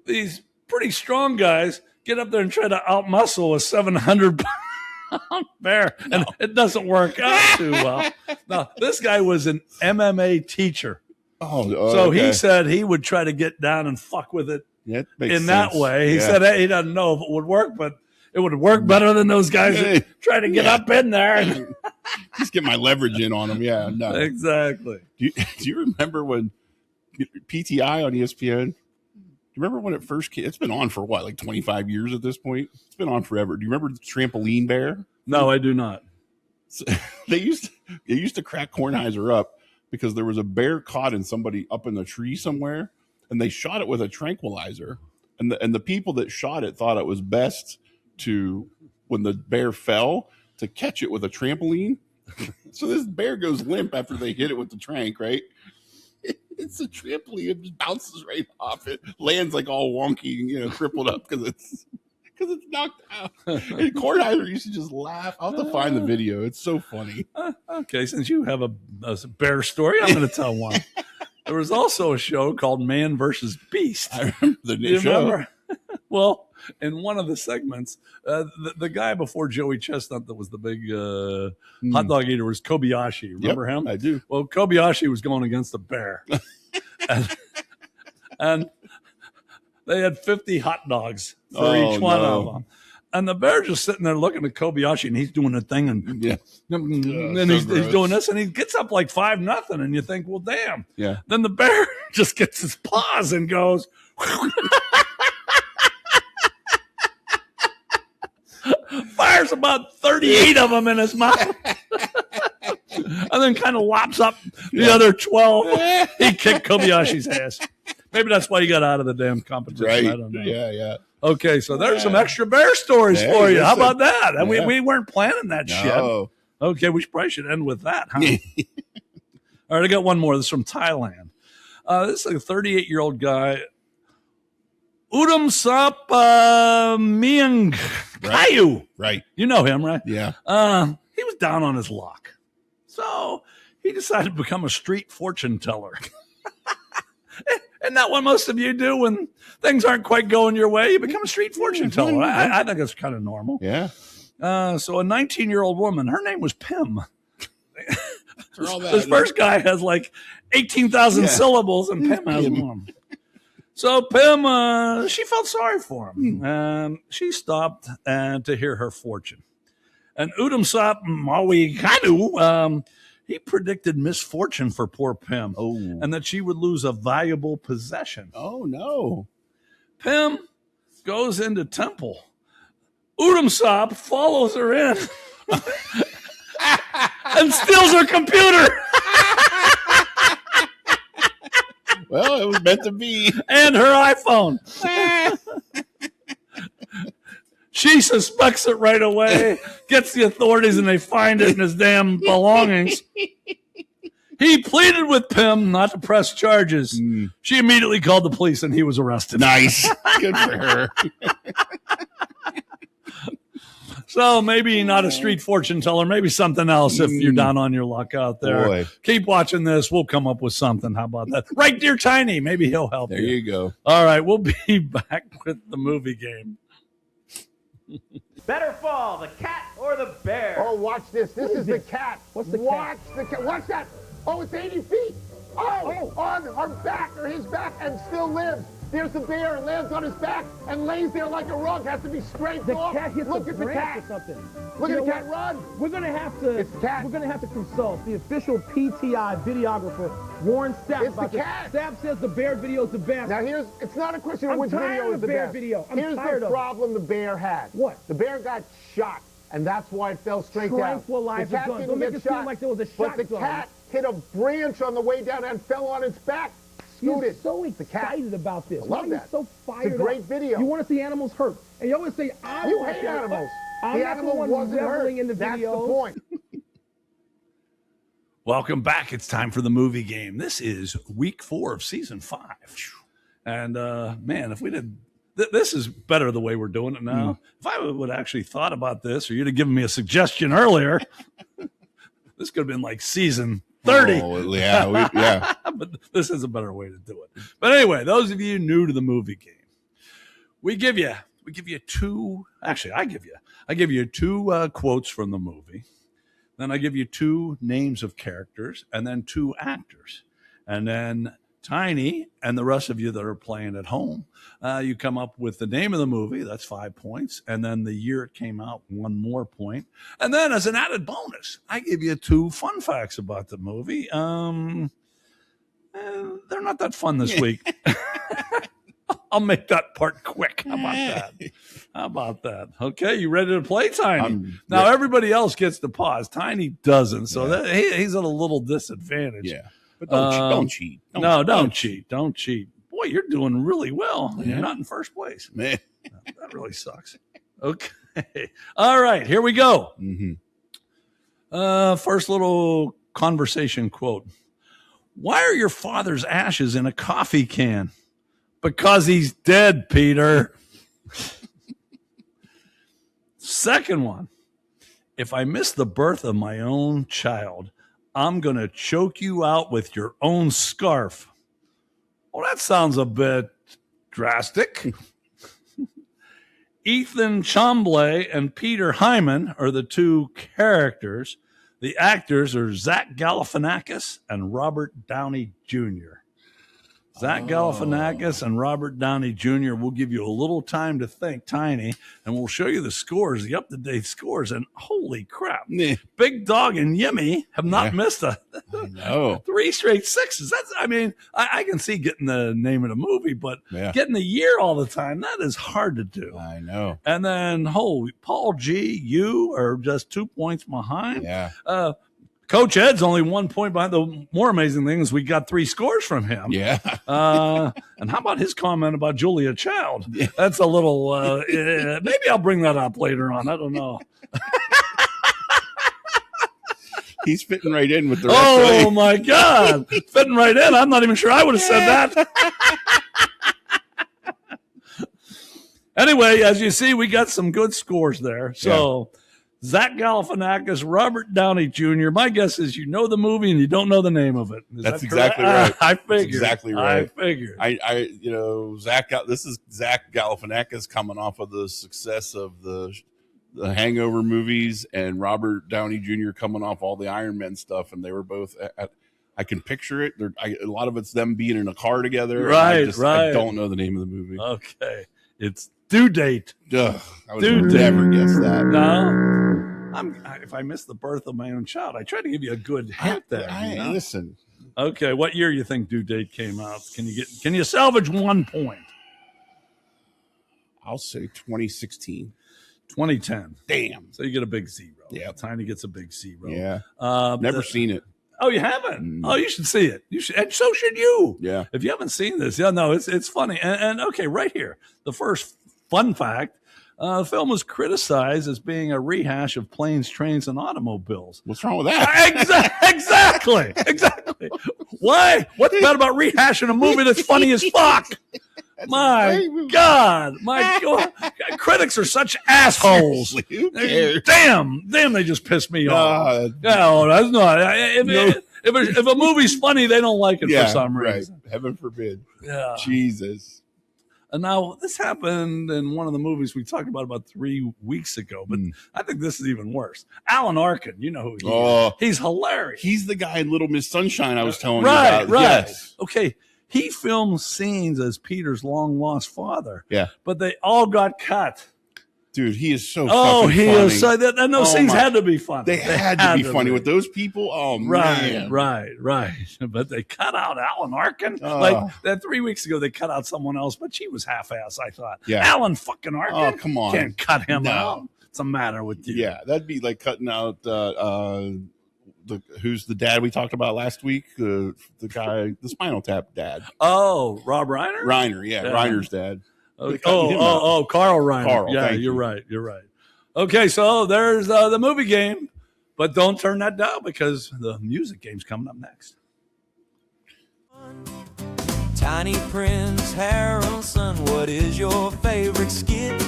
these pretty strong guys get up there and try to outmuscle a 700-pound bear, and it doesn't work out too well. Now, this guy was an MMA teacher. So he said he would try to get down and fuck with it in that way. He said he doesn't know if it would work, but it would work better than those guys that try to get up in there. Just get my leverage in on them. Yeah, no. Exactly. Do you remember when PTI on ESPN? Do you remember when it first came? It's been on for what, like 25 years at this point? It's been on forever. Do you remember the trampoline bear? No, I do not. So, they used to crack Kornheiser up because there was a bear caught in somebody up in the tree somewhere, and they shot it with a tranquilizer. And the people that shot it thought it was best to, when the bear fell, to catch it with a trampoline. So this bear goes limp after they hit it with the trank, right? It's a trampoline. It just bounces right off. It lands like all wonky, crippled up because it's knocked out. And Kornheiser used to just laugh. I'll have to find the video. It's so funny. Okay, since you have a bear story, I'm going to tell one. There was also a show called Man versus Beast. I remember the show. Remember? Well, in one of the segments, the guy before Joey Chestnut that was the big hot dog eater was Kobayashi. Remember him? I do. Well, Kobayashi was going against a bear. and they had 50 hot dogs for each one of them. And the bear's just sitting there looking at Kobayashi, and he's doing a thing, and he's doing this, and he gets up like 5-0, and you think, well, damn. Yeah. Then the bear just gets his paws and goes, fires about 38 of them in his mouth, and then kind of lops up the other 12. He kicked Kobayashi's ass. Maybe that's why he got out of the damn competition. Right. I don't know. Yeah. Okay, so there's some extra bear stories for you. How about that? And we weren't planning that shit. Okay, we probably should end with that, huh? All right, I got one more. This is from Thailand. This is a 38-year-old guy, Udam Sap Miang Kayu. Right. You know him, right? Yeah. He was down on his luck. So he decided to become a street fortune teller. Isn't that what most of you do when things aren't quite going your way? You become a street fortune teller. I think that's kind of normal. Yeah. So a 19-year-old woman, her name was Pim. This first guy has like 18,000 syllables, and Pim has one. So Pim, she felt sorry for him. She stopped to hear her fortune. And Udam Sap Maui Kanu, he predicted misfortune for poor Pim, and that she would lose a valuable possession. Oh, no. Pim goes into temple. Udam Sap follows her in and steals her computer. Well, it was meant to be. And her iPhone. She suspects it right away, gets the authorities, and they find it in his damn belongings. He pleaded with Pim not to press charges. She immediately called the police, and he was arrested. Nice. Good for her. So maybe not a street fortune teller, maybe something else if you're down on your luck out there. Boy. Keep watching this. We'll come up with something. How about that? Right, dear Tiny. Maybe he'll help There you go. All right, we'll be back with the movie game. Better fall, the cat or the bear? Oh, watch this. This is the cat. What's the cat? Watch the cat. Watch that. Oh, it's 80 feet. Oh, on her back or his back and still lives. There's the bear and lands on his back and lays there like a rug, has to be scraped off. The cat hits Look a at the branch cat. or something. Look at the cat run. We're gonna have to. It's the cat. We're gonna have to consult the official PTI videographer, Warren Sapp. It's the cat. Sapp says the bear video is the best. Now it's not a question of I'm which tired video of is the bear best. video. I'm Here's tired the of it. problem the bear had. What? The bear got shot, and that's why it fell straight down. Tranquilizer The cat gun. didn't Don't make get it seem shot, like there was a but the shotgun. cat hit a branch on the way down and fell on its back. Scooted. He's so The cat. excited about this. I love Why are you that. so fired It's a great up? video. You want to see animals hurt, and you always say, "I You want hate to- animals. I'm The not animal the one wasn't hurt. reveling in the That's video. the point. Welcome back. It's time for the movie game. This is week 4 of season 5. And man, if we did, this is better the way we're doing it now. If I would actually thought about this, or you'd have given me a suggestion earlier, this could have been like season 30. Oh, yeah. But this is a better way to do it. But anyway, those of you new to the movie game, I give you two. Actually, I give you two quotes from the movie. Then I give you 2 names of characters, and then 2 actors. And then Tiny and the rest of you that are playing at home, you come up with the name of the movie. That's 5 points. And then the year it came out, 1 more point. And then as an added bonus, I give you 2 fun facts about the movie. They're not that fun this week. I'll make that part quick. How about that? Okay, you ready to play, Tiny? Now, everybody else gets to pause. Tiny doesn't, so he's at a little disadvantage. Yeah, but don't cheat. Don't cheat. Don't cheat. Boy, you're doing really well. Yeah. You're not in first place. Man. That really sucks. Okay. All right, here we go. First little conversation quote. Why are your father's ashes in a coffee can? Because he's dead, Peter. Second one. If I miss the birth of my own child, I'm going to choke you out with your own scarf. Well, that sounds a bit drastic. Ethan Chambly and Peter Hyman are the 2 characters. The actors are Zach Galifianakis and Robert Downey Jr. Zach Galifianakis and Robert Downey Jr. will give you a little time to think, Tiny, and we'll show you the scores, the up-to-date scores. And holy crap, Big Dog and Yimmy have not missed 3 straight sixes. That's, I can see getting the name of the movie, but getting the year all the time, that is hard to do. I know. And then, Paul G., you are just 2 points behind. Yeah. Coach Ed's only 1 point behind. The more amazing thing is we got 3 scores from him. Yeah. And how about his comment about Julia Child? That's a little, maybe I'll bring that up later on. I don't know. He's fitting right in with the rest of it. My God. Fitting right in. I'm not even sure I would have said that. Anyway, as you see, we got some good scores there. So Zach Galifianakis, Robert Downey Jr. My guess is you know the movie and you don't know the name of it. That's exactly right. I figured. That's exactly right. I figured. This is Zach Galifianakis coming off of the success of the Hangover movies, and Robert Downey Jr. coming off all the Iron Man stuff, and they were both I can picture it. A lot of it's them being in a car together. Right. I don't know the name of the movie. Okay. It's Due Date. I would never guess that. No. If I miss the birth of my own child, I try to give you a good hint there. Listen. Okay, what year you think Due Date came out? Can you salvage 1 point? I'll say 2016. 2010. Damn. So you get a big 0. Yeah. Tiny gets a big 0. Yeah. Never seen it. Oh, you haven't? Oh, you should see it. You should, and so should you. Yeah. If you haven't seen this, it's funny. And okay, right here, the first fun fact. The film was criticized as being a rehash of Planes, Trains, and Automobiles. What's wrong with that? Exactly. Why? What's bad about rehashing a movie that's funny as fuck? My God. Critics are such assholes. Who cares? Damn, they just pissed me off. No, that's not. If a movie's funny, they don't like it for some reason. Right. Heaven forbid. Yeah. Jesus. And now this happened in one of the movies we talked about 3 weeks ago, but I think this is even worse. Alan Arkin, you know who he is. He's hilarious. He's the guy in Little Miss Sunshine I was telling you about. Right. Yes. Okay. He filmed scenes as Peter's long-lost father. Yeah. But they all got cut. Dude, he is so fucking funny. Is so and those scenes had to be funny. They had to be funny with those people. Oh, man. Right. But they cut out Alan Arkin. Like that 3 weeks ago, they cut out someone else, but she was half-ass, I thought. Yeah. Alan fucking Arkin? Oh, come on. Can't cut him out. What's the matter with you? Yeah, that'd be like cutting out who's the dad we talked about last week? The guy, the Spinal Tap dad. Oh, Rob Reiner? Reiner's dad. Okay. Carl Reiner. Carl, yeah, you're right. Okay, so there's the movie game, but don't turn that down because the music game's coming up next. Tiny Prince Harrelson, what is your favorite skit?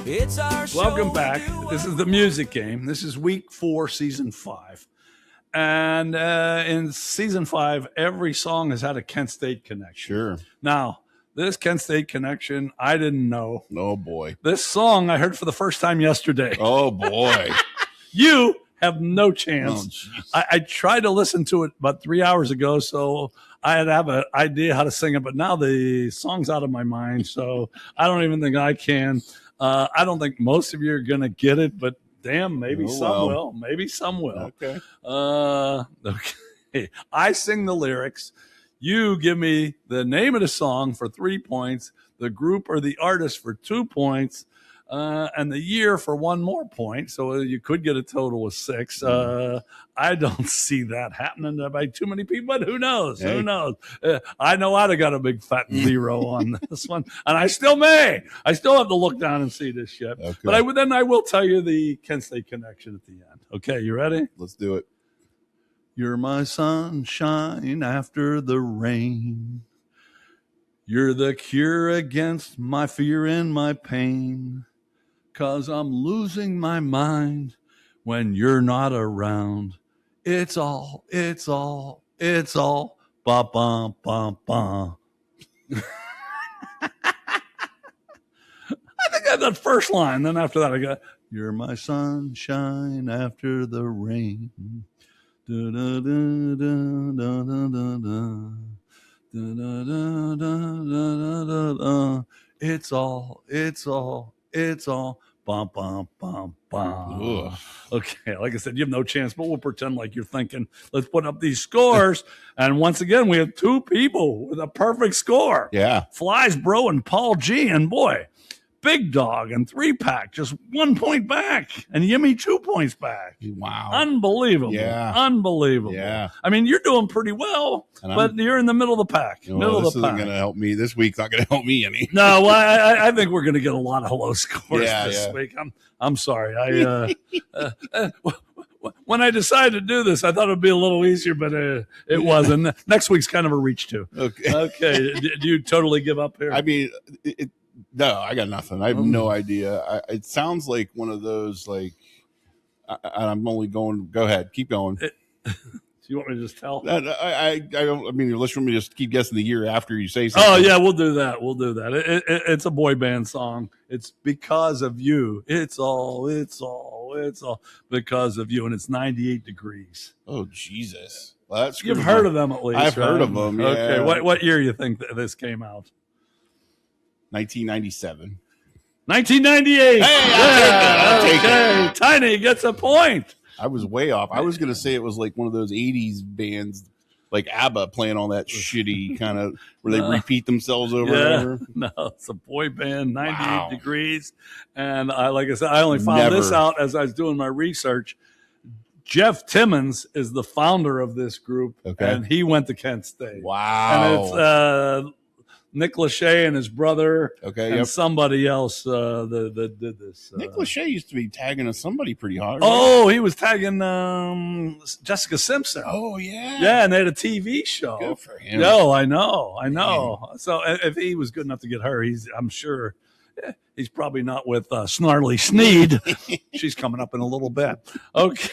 It's our show. Welcome back. This is the music game. This is week 4, season 5. And in season 5, every song has had a Kent State connection. Sure. Now, this Kent State connection, I didn't know. Oh, boy. This song I heard for the first time yesterday. Oh, boy. You have no chance. I tried to listen to it about 3 hours ago, so I'd have an idea how to sing it, but now the song's out of my mind, so I don't even think I can. I don't think most of you are going to get it, but damn, maybe some will. Maybe some will. Okay. Okay. I sing the lyrics. You give me the name of the song for 3 points, the group or the artist for 2 points, and the year for 1 more point. So you could get a total of 6. I don't see that happening by too many people, but who knows? Hey. Who knows? I know I'd have got a big fat 0 on this one, and I still may. I still have to look down and see this shit. Okay. But then I will tell you the Kent State connection at the end. Okay, you ready? Let's do it. You're my sunshine after the rain. You're the cure against my fear and my pain. 'Cause I'm losing my mind when you're not around. It's all, ba bum bum bum. I think I had that first line. Then after that, I got, you're my sunshine after the rain. Da, da, da, da, da, da, da, da. Da, da, da, da, da, da, da. It's all, bum, bum, bum, bum. Ugh. Okay, like I said, you have no chance, but we'll pretend like you're thinking, let's put up these scores. And once again, we have 2 people with a perfect score. Yeah. Flies Bro and Paul G. And boy, Big Dog and 3-Pack, just 1 point back. And Yimmy 2 points back. Wow. Unbelievable. Yeah. Unbelievable. Yeah. I mean, you're doing pretty well, And but you're in the middle of the pack. Middle this of the isn't pack. going to help me. This week's not going to help me any. No, well, I think we're going to get a lot of low scores this Yeah. week. I'm sorry. When I decided to do this, I thought it'd be a little easier, but it wasn't. Next week's kind of a reach too. Okay. Okay. Do you totally give up here? I mean, no, I got nothing. I have no idea. It sounds like one of those, like, I'm only going, go ahead, keep going. Do you want me to just tell? I don't, I mean, unless you want me to just keep guessing the year after you say something. Oh, yeah, we'll do that. It's a boy band song. It's Because of You. It's all because of you. And it's 98 degrees. Oh, Jesus. Well, that's You've heard of them at least. I've heard of them, yeah. Okay, what year you think this came out? 1997. 1998. Hey, I'll take it. Okay, Tiny gets a point. I was way off. I was going to say it was like one of those 80s bands, like ABBA, playing all that shitty kind of where they repeat themselves over and over. No, it's a boy band, 98 degrees. And like I said, I only found this out as I was doing my research. Jeff Timmons is the founder of this group, and he went to Kent State. Wow. And it's Nick Lachey and his brother and somebody else that did this. Nick Lachey used to be tagging somebody pretty hard. Oh, he was tagging Jessica Simpson. Oh, yeah. Yeah, and they had a TV show. Good for him. No, I know. So if he was good enough to get her, I'm sure he's probably not with Snarly Sneed. She's coming up in a little bit. Okay.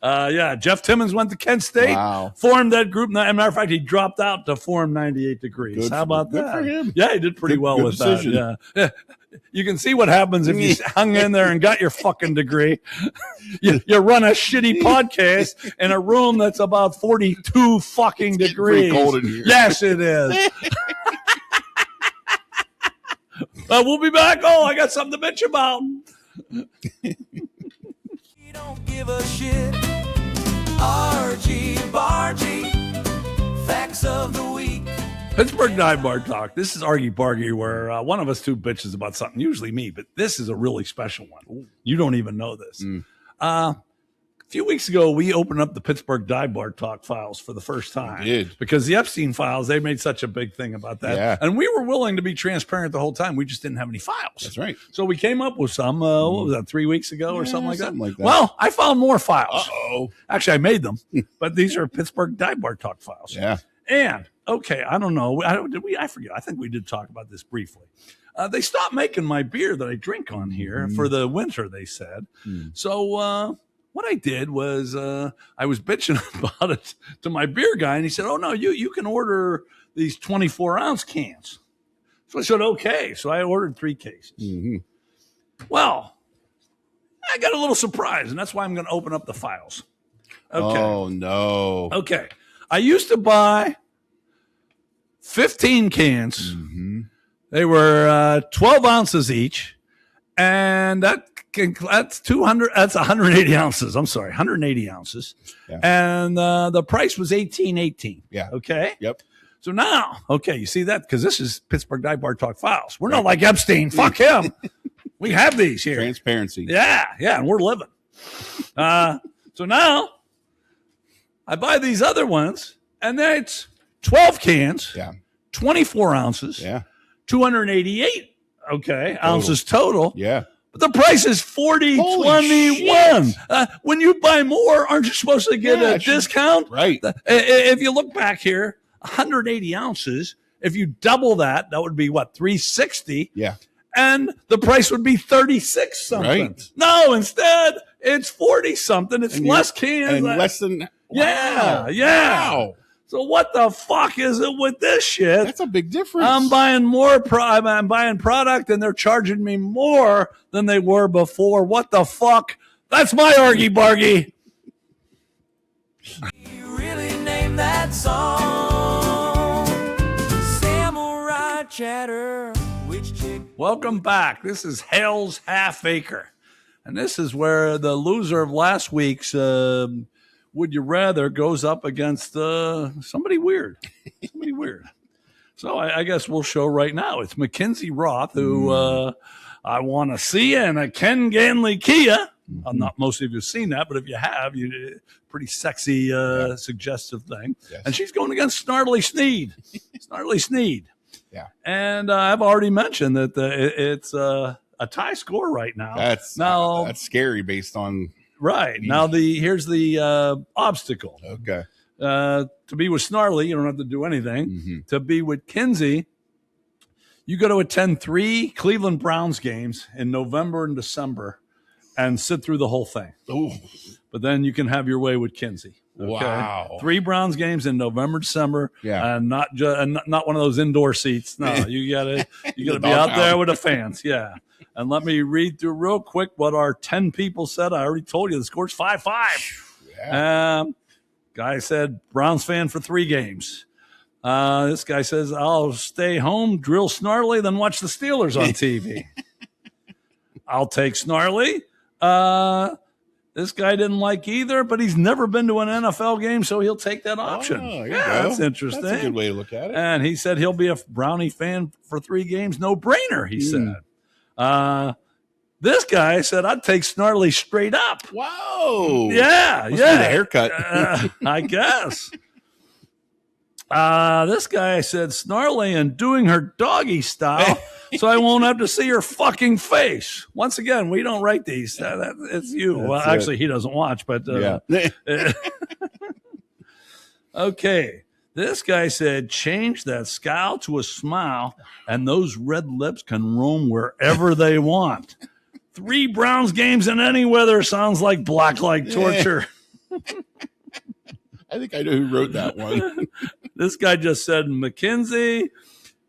Jeff Timmons went to Kent State, formed that group. As a matter of fact, he dropped out to form 98 degrees. How about that? Good for him. Yeah, he did pretty well with decision. That. Yeah. You can see what happens if you hung in there and got your fucking degree. You run a shitty podcast in a room that's about 42 fucking degrees. Pretty cold in here. Yes, it is. We'll be back. Oh, I got something to bitch about. Don't give a shit. Argy Bargy, facts of the week. Pittsburgh Dive Bar Talk. This is Argy Bargy, where one of us 2 bitches about something, usually me, but this is a really special one. Ooh. You don't even know this. A few weeks ago, we opened up the Pittsburgh Dive Bar Talk files for the first time. We did. Because the Epstein files, they made such a big thing about that. Yeah. And we were willing to be transparent the whole time. We just didn't have any files. That's right. So we came up with some, what was that, 3 weeks ago or something like that? Like that. Well, I found more files. Uh-oh. Actually, I made them, but these are Pittsburgh Dive Bar Talk files. Yeah. And, okay, I don't know. I forget. I think we did talk about this briefly. They stopped making my beer that I drink on here for the winter, they said. So what I did was I was bitching about it to my beer guy, and he said, oh, no, you can order these 24-ounce cans. So I said, okay. So I ordered 3 cases. Mm-hmm. Well, I got a little surprised, and that's why I'm going to open up the files. Okay. Oh, no. Okay. I used to buy 15 cans. Mm-hmm. They were 12 ounces each, and that's 200. That's 180 ounces. I'm sorry, 180 ounces. Yeah. And the price was $18.18. Yeah. Okay. Yep. So now, okay, you see that? Because this is Pittsburgh Dive Bar Talk Files. We're not like Epstein. Fuck him. We have these here. Transparency. Yeah, and we're living. So now I buy these other ones, and then it's 12 cans, Yeah. 24 ounces, Yeah. 288 ounces total. Yeah. But the price is $40.21. When you buy more, aren't you supposed to get a discount? Right. If you look back here, 180 ounces. If you double that, that would be what, $360? Yeah. And the price would be 36 something. Right. No, instead it's 40 something. It's And less cans. And less than. Yeah. Wow. So what the fuck is it with this shit? That's a big difference. I'm buying more. I'm buying product, and they're charging me more than they were before. What the fuck? That's my Argy Bargy. You really named that song Samurai Chatter. Which chick? Welcome back. This is Hell's Half Acre. And this is where the loser of last week's Would You Rather goes up against somebody weird. Somebody weird. So I guess we'll show right now. It's McKinzie Roth, who I want to see, and a Ken Ganley Kia. Not most of you have seen that, but if you have, pretty sexy, suggestive thing. Yes. And she's going against Snarly Sneed. Snarly Sneed. Yeah. And I've already mentioned that it's a tie score right now. That's scary based on. Right. Now here's the obstacle. Okay. To be with Snarly, you don't have to do anything. Mm-hmm. To be with Kinsey, you got to attend 3 Cleveland Browns games in November and December and sit through the whole thing. Oh. But then you can have your way with Kinsey. Okay? Wow. 3 Browns games in November, December, Yeah. and not one of those indoor seats. No, you gotta be out doghouse. there with the fans. Yeah. And let me read through real quick what our 10 people said. I already told you the score's 5-5. Yeah. Guy said Browns fan for 3 games. This guy says I'll stay home, drill Snarly, then watch the Steelers on TV. I'll take Snarly. This guy didn't like either, but he's never been to an NFL game, so he'll take that option. Oh, there you Yeah, go. that's interesting. That's a good way to look at it. And he said he'll be a Brownie fan for 3 games. No brainer, he said. This guy said I'd take Snarly straight up. Whoa. Yeah, Must yeah. be the haircut. I guess. This guy said Snarly and doing her doggy style, so I won't have to see her fucking face. Once again, we don't write these. It's you. That's Well, it. actually, he doesn't watch, but Yeah. Okay. This guy said, change that scowl to a smile, and those red lips can roam wherever they want. 3 Browns games in any weather sounds like blacklight torture. I think I know who wrote that one. This guy just said McKinzie.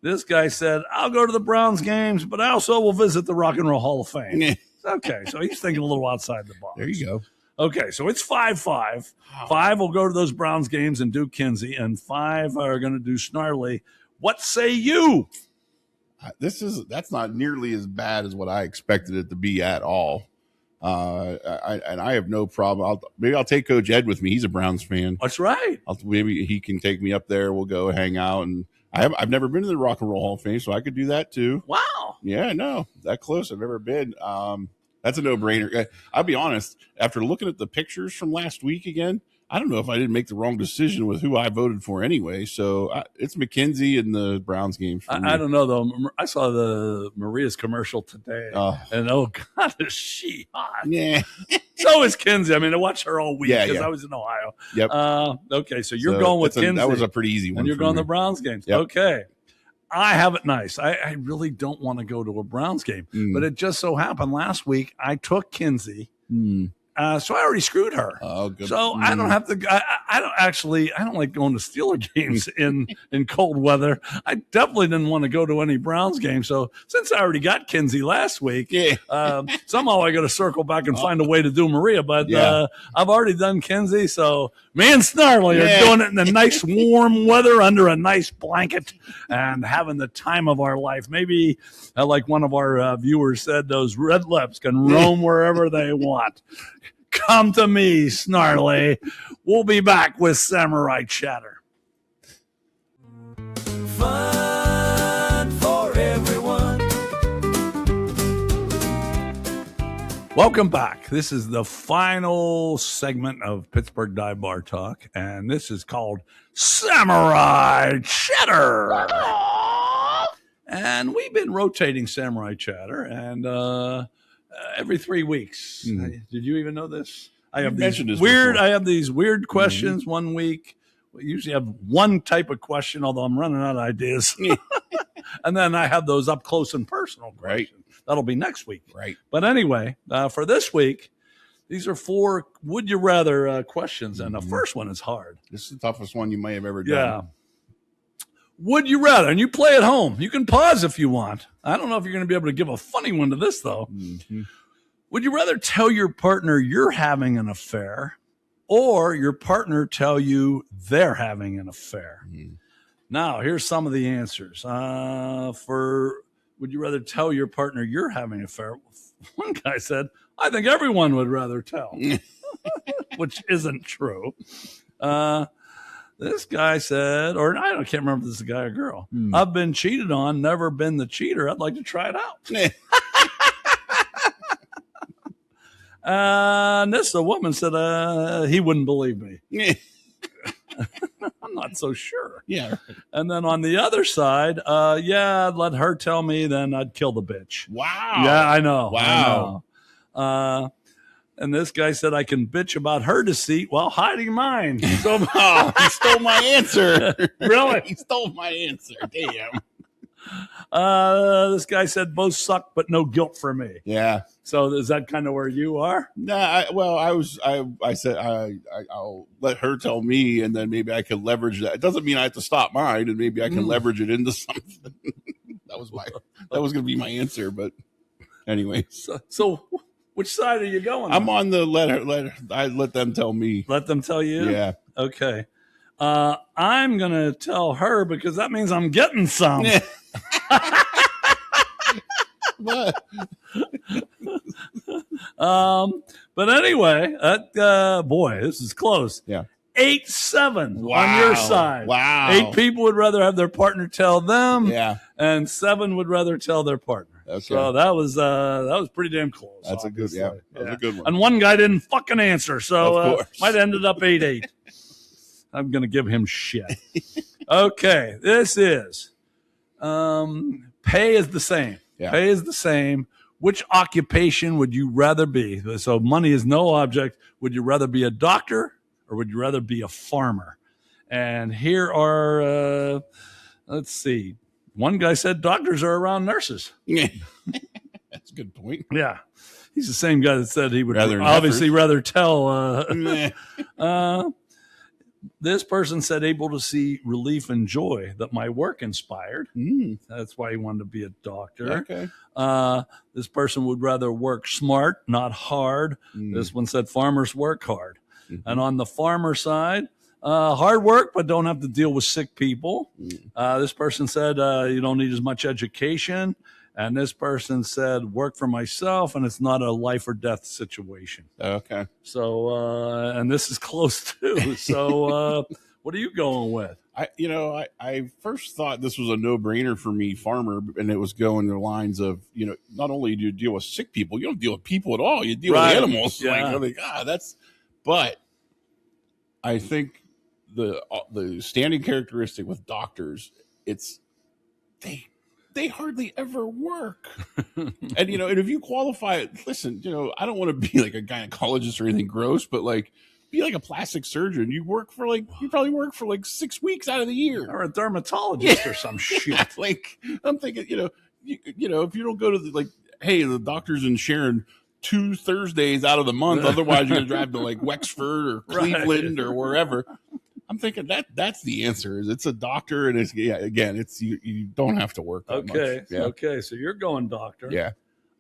This guy said, I'll go to the Browns games, but I also will visit the Rock and Roll Hall of Fame. Okay, so he's thinking a little outside the box. There you go. Okay, so it's 5-5. 5 will go to those Browns games and do Kinsey, and 5 are going to do Snarly. What say you? That's not nearly as bad as what I expected it to be at all. I have no problem. Maybe I'll take Coach Ed with me. He's a Browns fan. That's right. Maybe he can take me up there. We'll go hang out. And I've never been to the Rock and Roll Hall of Fame, so I could do that too. Wow. Yeah, no, that close. I've never been. That's a no-brainer. I'll be honest. After looking at the pictures from last week again, I don't know if I didn't make the wrong decision with who I voted for anyway. So it's McKinzie and the Browns game. I don't know, though. I saw the Maria's commercial today. And, oh, God, is she hot. Yeah. So is Kinsey. I mean, I watched her all week because Yeah. I was in Ohio. Yep. Okay, so you're going with Kinsey. That was a pretty easy one. And you're for going me. the Browns games. Yep. Okay. I have it nice. I really don't want to go to a Browns game. But it just so happened last week I took Kinsey. So I already screwed her. Oh, good. So I don't have to. I don't like going to Steeler games in cold weather. I definitely didn't want to go to any Browns game. So since I already got Kinsey last week, somehow I got to circle back and find a way to do Maria. But I've already done Kinsey, so Me and Snarly Yeah. are doing it in the nice warm weather under a nice blanket and having the time of our life. Maybe, like one of our viewers said, those red lips can roam wherever they want. Come to me, Snarly. We'll be back with Samurai Chatter. Fun for everyone. Welcome back. This is the final segment of Pittsburgh Dive Bar Talk, and this is called Samurai Chatter. And we've been rotating Samurai Chatter, and every 3 weeks. Did you even know this? I have these weird questions 1 week. We usually have one type of question, although I'm running out of ideas. And then I have those up close and personal questions. Right. That'll be next week. Right. But anyway, for this week, these are 4 would you rather questions. And the first one is hard. This is the toughest one you may have ever done. Yeah. Would you rather? And you play at home. You can pause if you want. I don't know if you're going to be able to give a funny one to this, though. Mm-hmm. Would you rather tell your partner you're having an affair or your partner tell you they're having an affair? Mm-hmm. Now, here's some of the answers. Would you rather tell your partner you're having an affair? One guy said, I think everyone would rather tell, which isn't true. This guy said, or I can't remember if this is a guy or girl. I've been cheated on, never been the cheater. I'd like to try it out. And this a woman said, he wouldn't believe me. I'm not so sure. Yeah. And then on the other side, I'd let her tell me, then I'd kill the bitch. Wow. Yeah, I know. Wow. I know. And this guy said, I can bitch about her deceit while hiding mine. So, he stole my answer. Really? He stole my answer. Damn. This guy said, both suck, but no guilt for me. Yeah. So is that kind of where you are? I said I'll let her tell me, and then maybe I can leverage that. It doesn't mean I have to stop mine, and maybe I can leverage it into something. That was going to be my answer, but anyway. So which side are you going? I'm on the let them tell me. Let them tell you? Yeah. Okay. I'm going to tell her because that means I'm getting some. What? But anyway, boy, this is close. Yeah. 8-7 on your side. Wow. 8 people would rather have their partner tell them. Yeah. And 7 would rather tell their partner. Okay. So that was pretty damn close. That's obviously. That was a good one. And one guy didn't fucking answer, so might have ended up 8-8. I'm gonna give him shit. Okay, this is pay is the same. Yeah. Pay is the same. Which occupation would you rather be? So money is no object. Would you rather be a doctor or would you rather be a farmer? And here are, let's see. One guy said doctors are around nurses. That's a good point. Yeah. He's the same guy that said he would obviously rather tell. This person said able to see relief and joy that my work inspired. That's why he wanted to be a doctor. Okay. This person would rather work smart, not hard. This one said farmers work hard. And on the farmer side, hard work, but don't have to deal with sick people. This person said you don't need as much education. And this person said, work for myself, and it's not a life or death situation. Okay. So, and this is close too. So, what are you going with? I first thought this was a no-brainer for me, farmer, and it was going the lines of, not only do you deal with sick people, you don't deal with people at all. You deal with animals. Yeah. But I think the standing characteristic with doctors, it's they hardly ever work. And, and if you qualify, listen, I don't want to be like a gynecologist or anything gross, but be like a plastic surgeon. You probably work for 6 weeks out of the year. Or a dermatologist or some shit. I'm thinking, if you don't go to hey, the doctor's in Sharon 2 Thursdays out of the month, otherwise you're going to drive to Wexford or Cleveland or wherever. I'm thinking that's the answer. Is it's a doctor, and it's you don't have to work that much. Yeah. Okay. So you're going doctor. Yeah.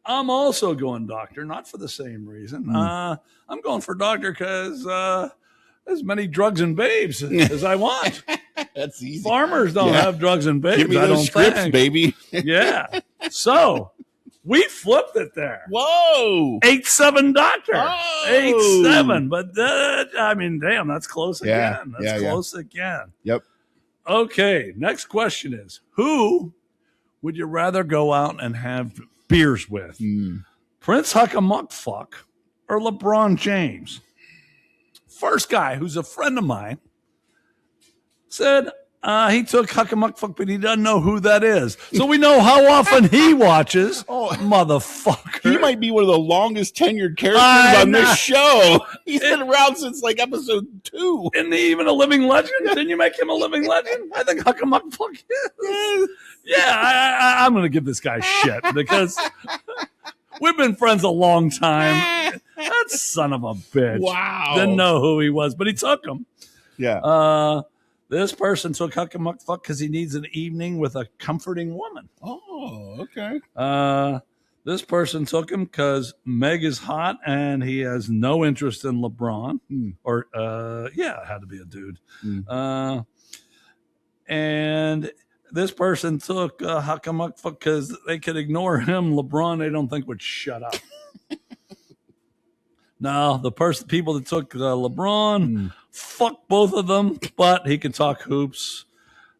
I'm also going doctor, not for the same reason. I'm going for doctor because as many drugs and babes as I want. That's easy. Farmers don't have drugs and babes. Give me I those don't scripts, think. baby. Yeah. So we flipped it there. Whoa. 8-7 doctor. Oh. 8-7. But I mean, damn, that's close Yeah. again. That's close again. Yep. Okay. Next question is, who would you rather go out and have beers with? Prince Huckamuck fuck or LeBron James? First guy, who's a friend of mine, said he took Huckamuck fuck, but he doesn't know who that is. So we know how often he watches. Motherfucker. He might be one of the longest tenured characters on this show. He's been around since like episode 2. Isn't he even a living legend? Didn't you make him a living legend? I think Huckamuck fuck is. Yeah, I'm going to give this guy shit because we've been friends a long time. That son of a bitch. Wow. Didn't know who he was, but he took him. Yeah. This person took Huckamuck fuck because he needs an evening with a comforting woman. Oh, okay. This person took him because Meg is hot and he has no interest in LeBron. Or, it had to be a dude. And this person took Huckamuck fuck because they could ignore him. LeBron, they don't think would shut up. No, the people that took LeBron, fuck both of them, but he can talk hoops.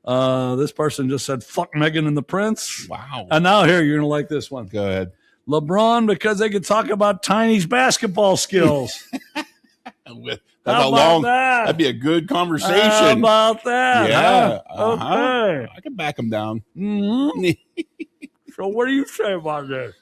This person just said, fuck Meghan and the Prince. Wow. And now here, you're going to like this one. Go ahead. LeBron, because they could talk about Tiny's basketball skills. That'd be a good conversation. How about that? Yeah. Huh? Okay. I can back him down. So what do you say about this?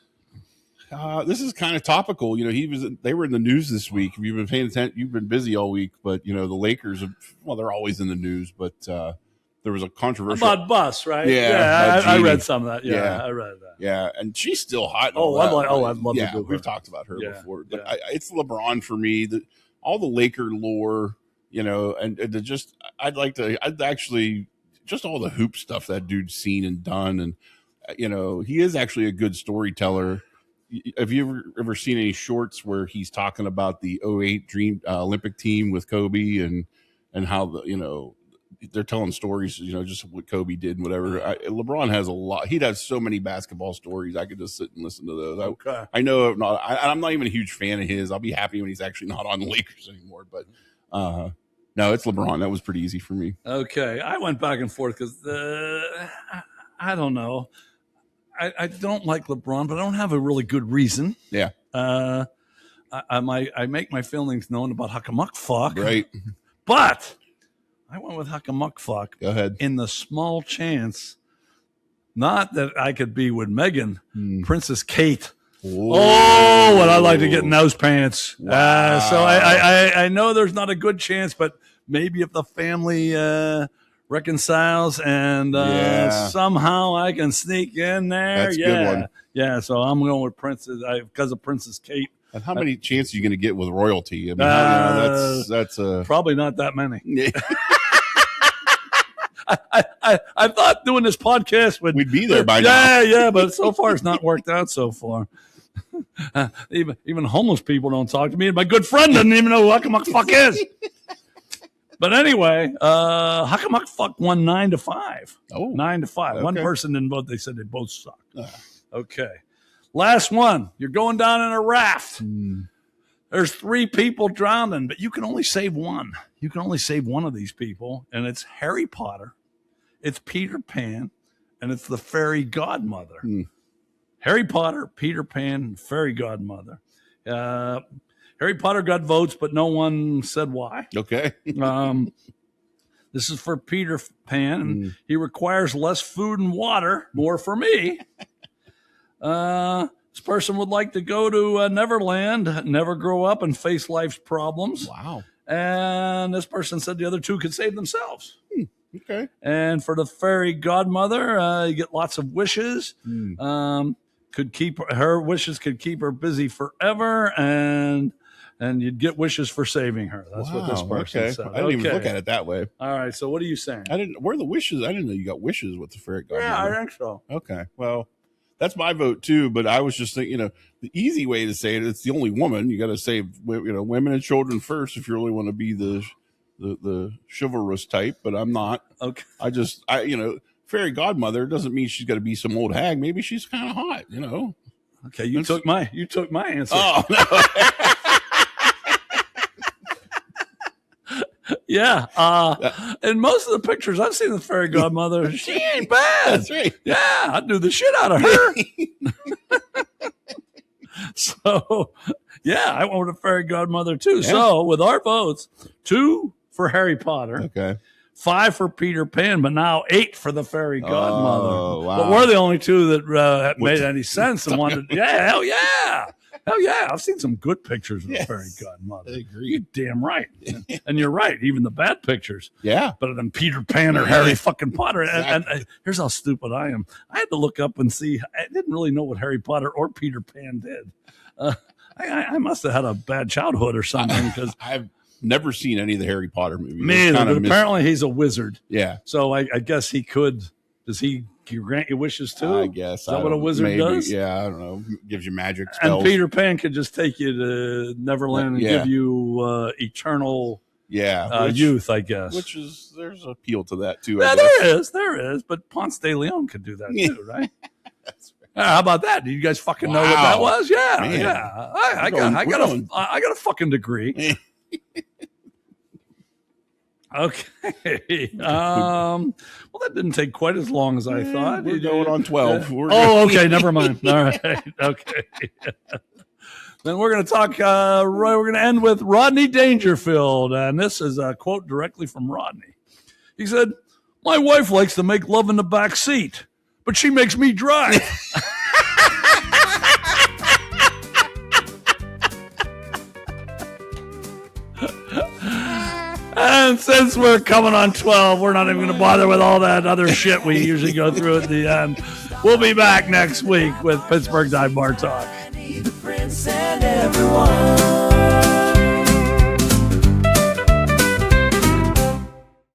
This is kind of topical. They were in the news this week. If you've been paying attention, you've been busy all week, but the Lakers, they're always in the news, but there was a controversial about Bus, right? Yeah. I read some of that. I read that. Yeah. And she's still hot. I'd love to do her. We've talked about her before, but yeah. it's LeBron for me. All the Laker lore, I'd actually just all the hoop stuff that dude's seen and done. And, he is actually a good storyteller. Have you ever seen any shorts where he's talking about the 2008 Dream Olympic team with Kobe and how they're telling stories, just what Kobe did and whatever. LeBron has a lot. He does so many basketball stories. I could just sit and listen to those. Okay. I know I'm not even a huge fan of his. I'll be happy when he's actually not on the Lakers anymore. But no, it's LeBron. That was pretty easy for me. Okay. I went back and forth because I don't know. I don't like LeBron, but I don't have a really good reason. Yeah. I make my feelings known about Huckamuck fuck. Right. But I went with Huckamuck fuck. Go ahead. In the small chance, not that I could be with Meghan, Princess Kate. Whoa. Oh, would I like to get in those pants? Wow. So I know there's not a good chance, but maybe if the family reconciles and somehow I can sneak in there. That's a good one. Yeah, so I'm going with Princess because of Princess Kate. And how many chances are you going to get with royalty? I mean, that's probably not that many. I thought doing this podcast we'd be there by now. Yeah, but so far it's not worked out so far. Even homeless people don't talk to me, and my good friend doesn't even know who Huckamuck fuck is. But anyway, Huckamuck fuck won 9-5. Oh, 9-5. Okay. One person didn't vote. They said they both suck. Okay. Last one. You're going down in a raft. There's 3 people drowning, but you can only save one. You can only save one of these people, and it's Harry Potter, it's Peter Pan, and it's the fairy godmother. Harry Potter, Peter Pan, fairy godmother. Harry Potter got votes, but no one said why. Okay. This is for Peter Pan. And he requires less food and water, more for me. This person would like to go to Neverland, never grow up and face life's problems. Wow. And this person said the other 2 could save themselves. Okay. And for the fairy godmother, you get lots of wishes. Could keep her wishes could keep her busy forever, and you'd get wishes for saving her. That's what this person said. I didn't even look at it that way. All right. So what are you saying? Where are the wishes? I didn't know you got wishes with the fairy godmother. Yeah, I think so. Okay. Well, that's my vote too. But I was just thinking, the easy way to say it, it's the only woman. You got to save, women and children first if you really want to be the the chivalrous type, but I'm not. Okay. Fairy godmother doesn't mean she's got to be some old hag. Maybe she's kind of hot, Okay, you took my answer. Oh no. Yeah. And most of the pictures I've seen of the fairy godmother, she ain't bad. That's right. Yeah, I'd do the shit out of her. So, yeah, I went with a fairy godmother too. Yeah. So, with our votes, 2 for Harry Potter. Okay. 5 for Peter Pan, but now 8 for the fairy godmother. Oh, wow. But we're the only 2 that made any sense and wanted. Yeah, hell yeah. Hell yeah. I've seen some good pictures of the fairy godmother. I agree. You're damn right. And you're right. Even the bad pictures. Yeah. Better than Peter Pan or Harry fucking Potter. Exactly. And here's how stupid I am. I had to look up and see. I didn't really know what Harry Potter or Peter Pan did. I must have had a bad childhood or something because I've never seen any of the Harry Potter movies. Man, but apparently he's a wizard. Yeah. So I guess he could. Does he grant you wishes too? I guess. Is that what a wizard does? Yeah, I don't know. Gives you magic spells. And Peter Pan could just take you to Neverland and give you eternal youth, I guess. Which is, there's appeal to that too. Yeah, there is. But Ponce de Leon could do that too, right? That's right. How about that? Do you guys fucking know what that was? Yeah, man. Yeah. I got a fucking degree. Okay. Well, that didn't take quite as long as I thought. We're going on 12. Okay. Never mind. All right. Okay. Then we're going to talk, we're going to end with Rodney Dangerfield. And this is a quote directly from Rodney. He said, "My wife likes to make love in the back seat, but she makes me drive." And since we're coming on 12, we're not even going to bother with all that other shit we usually go through at the end. We'll be back next week with Pittsburgh Dive Bar Talk. The prince and everyone.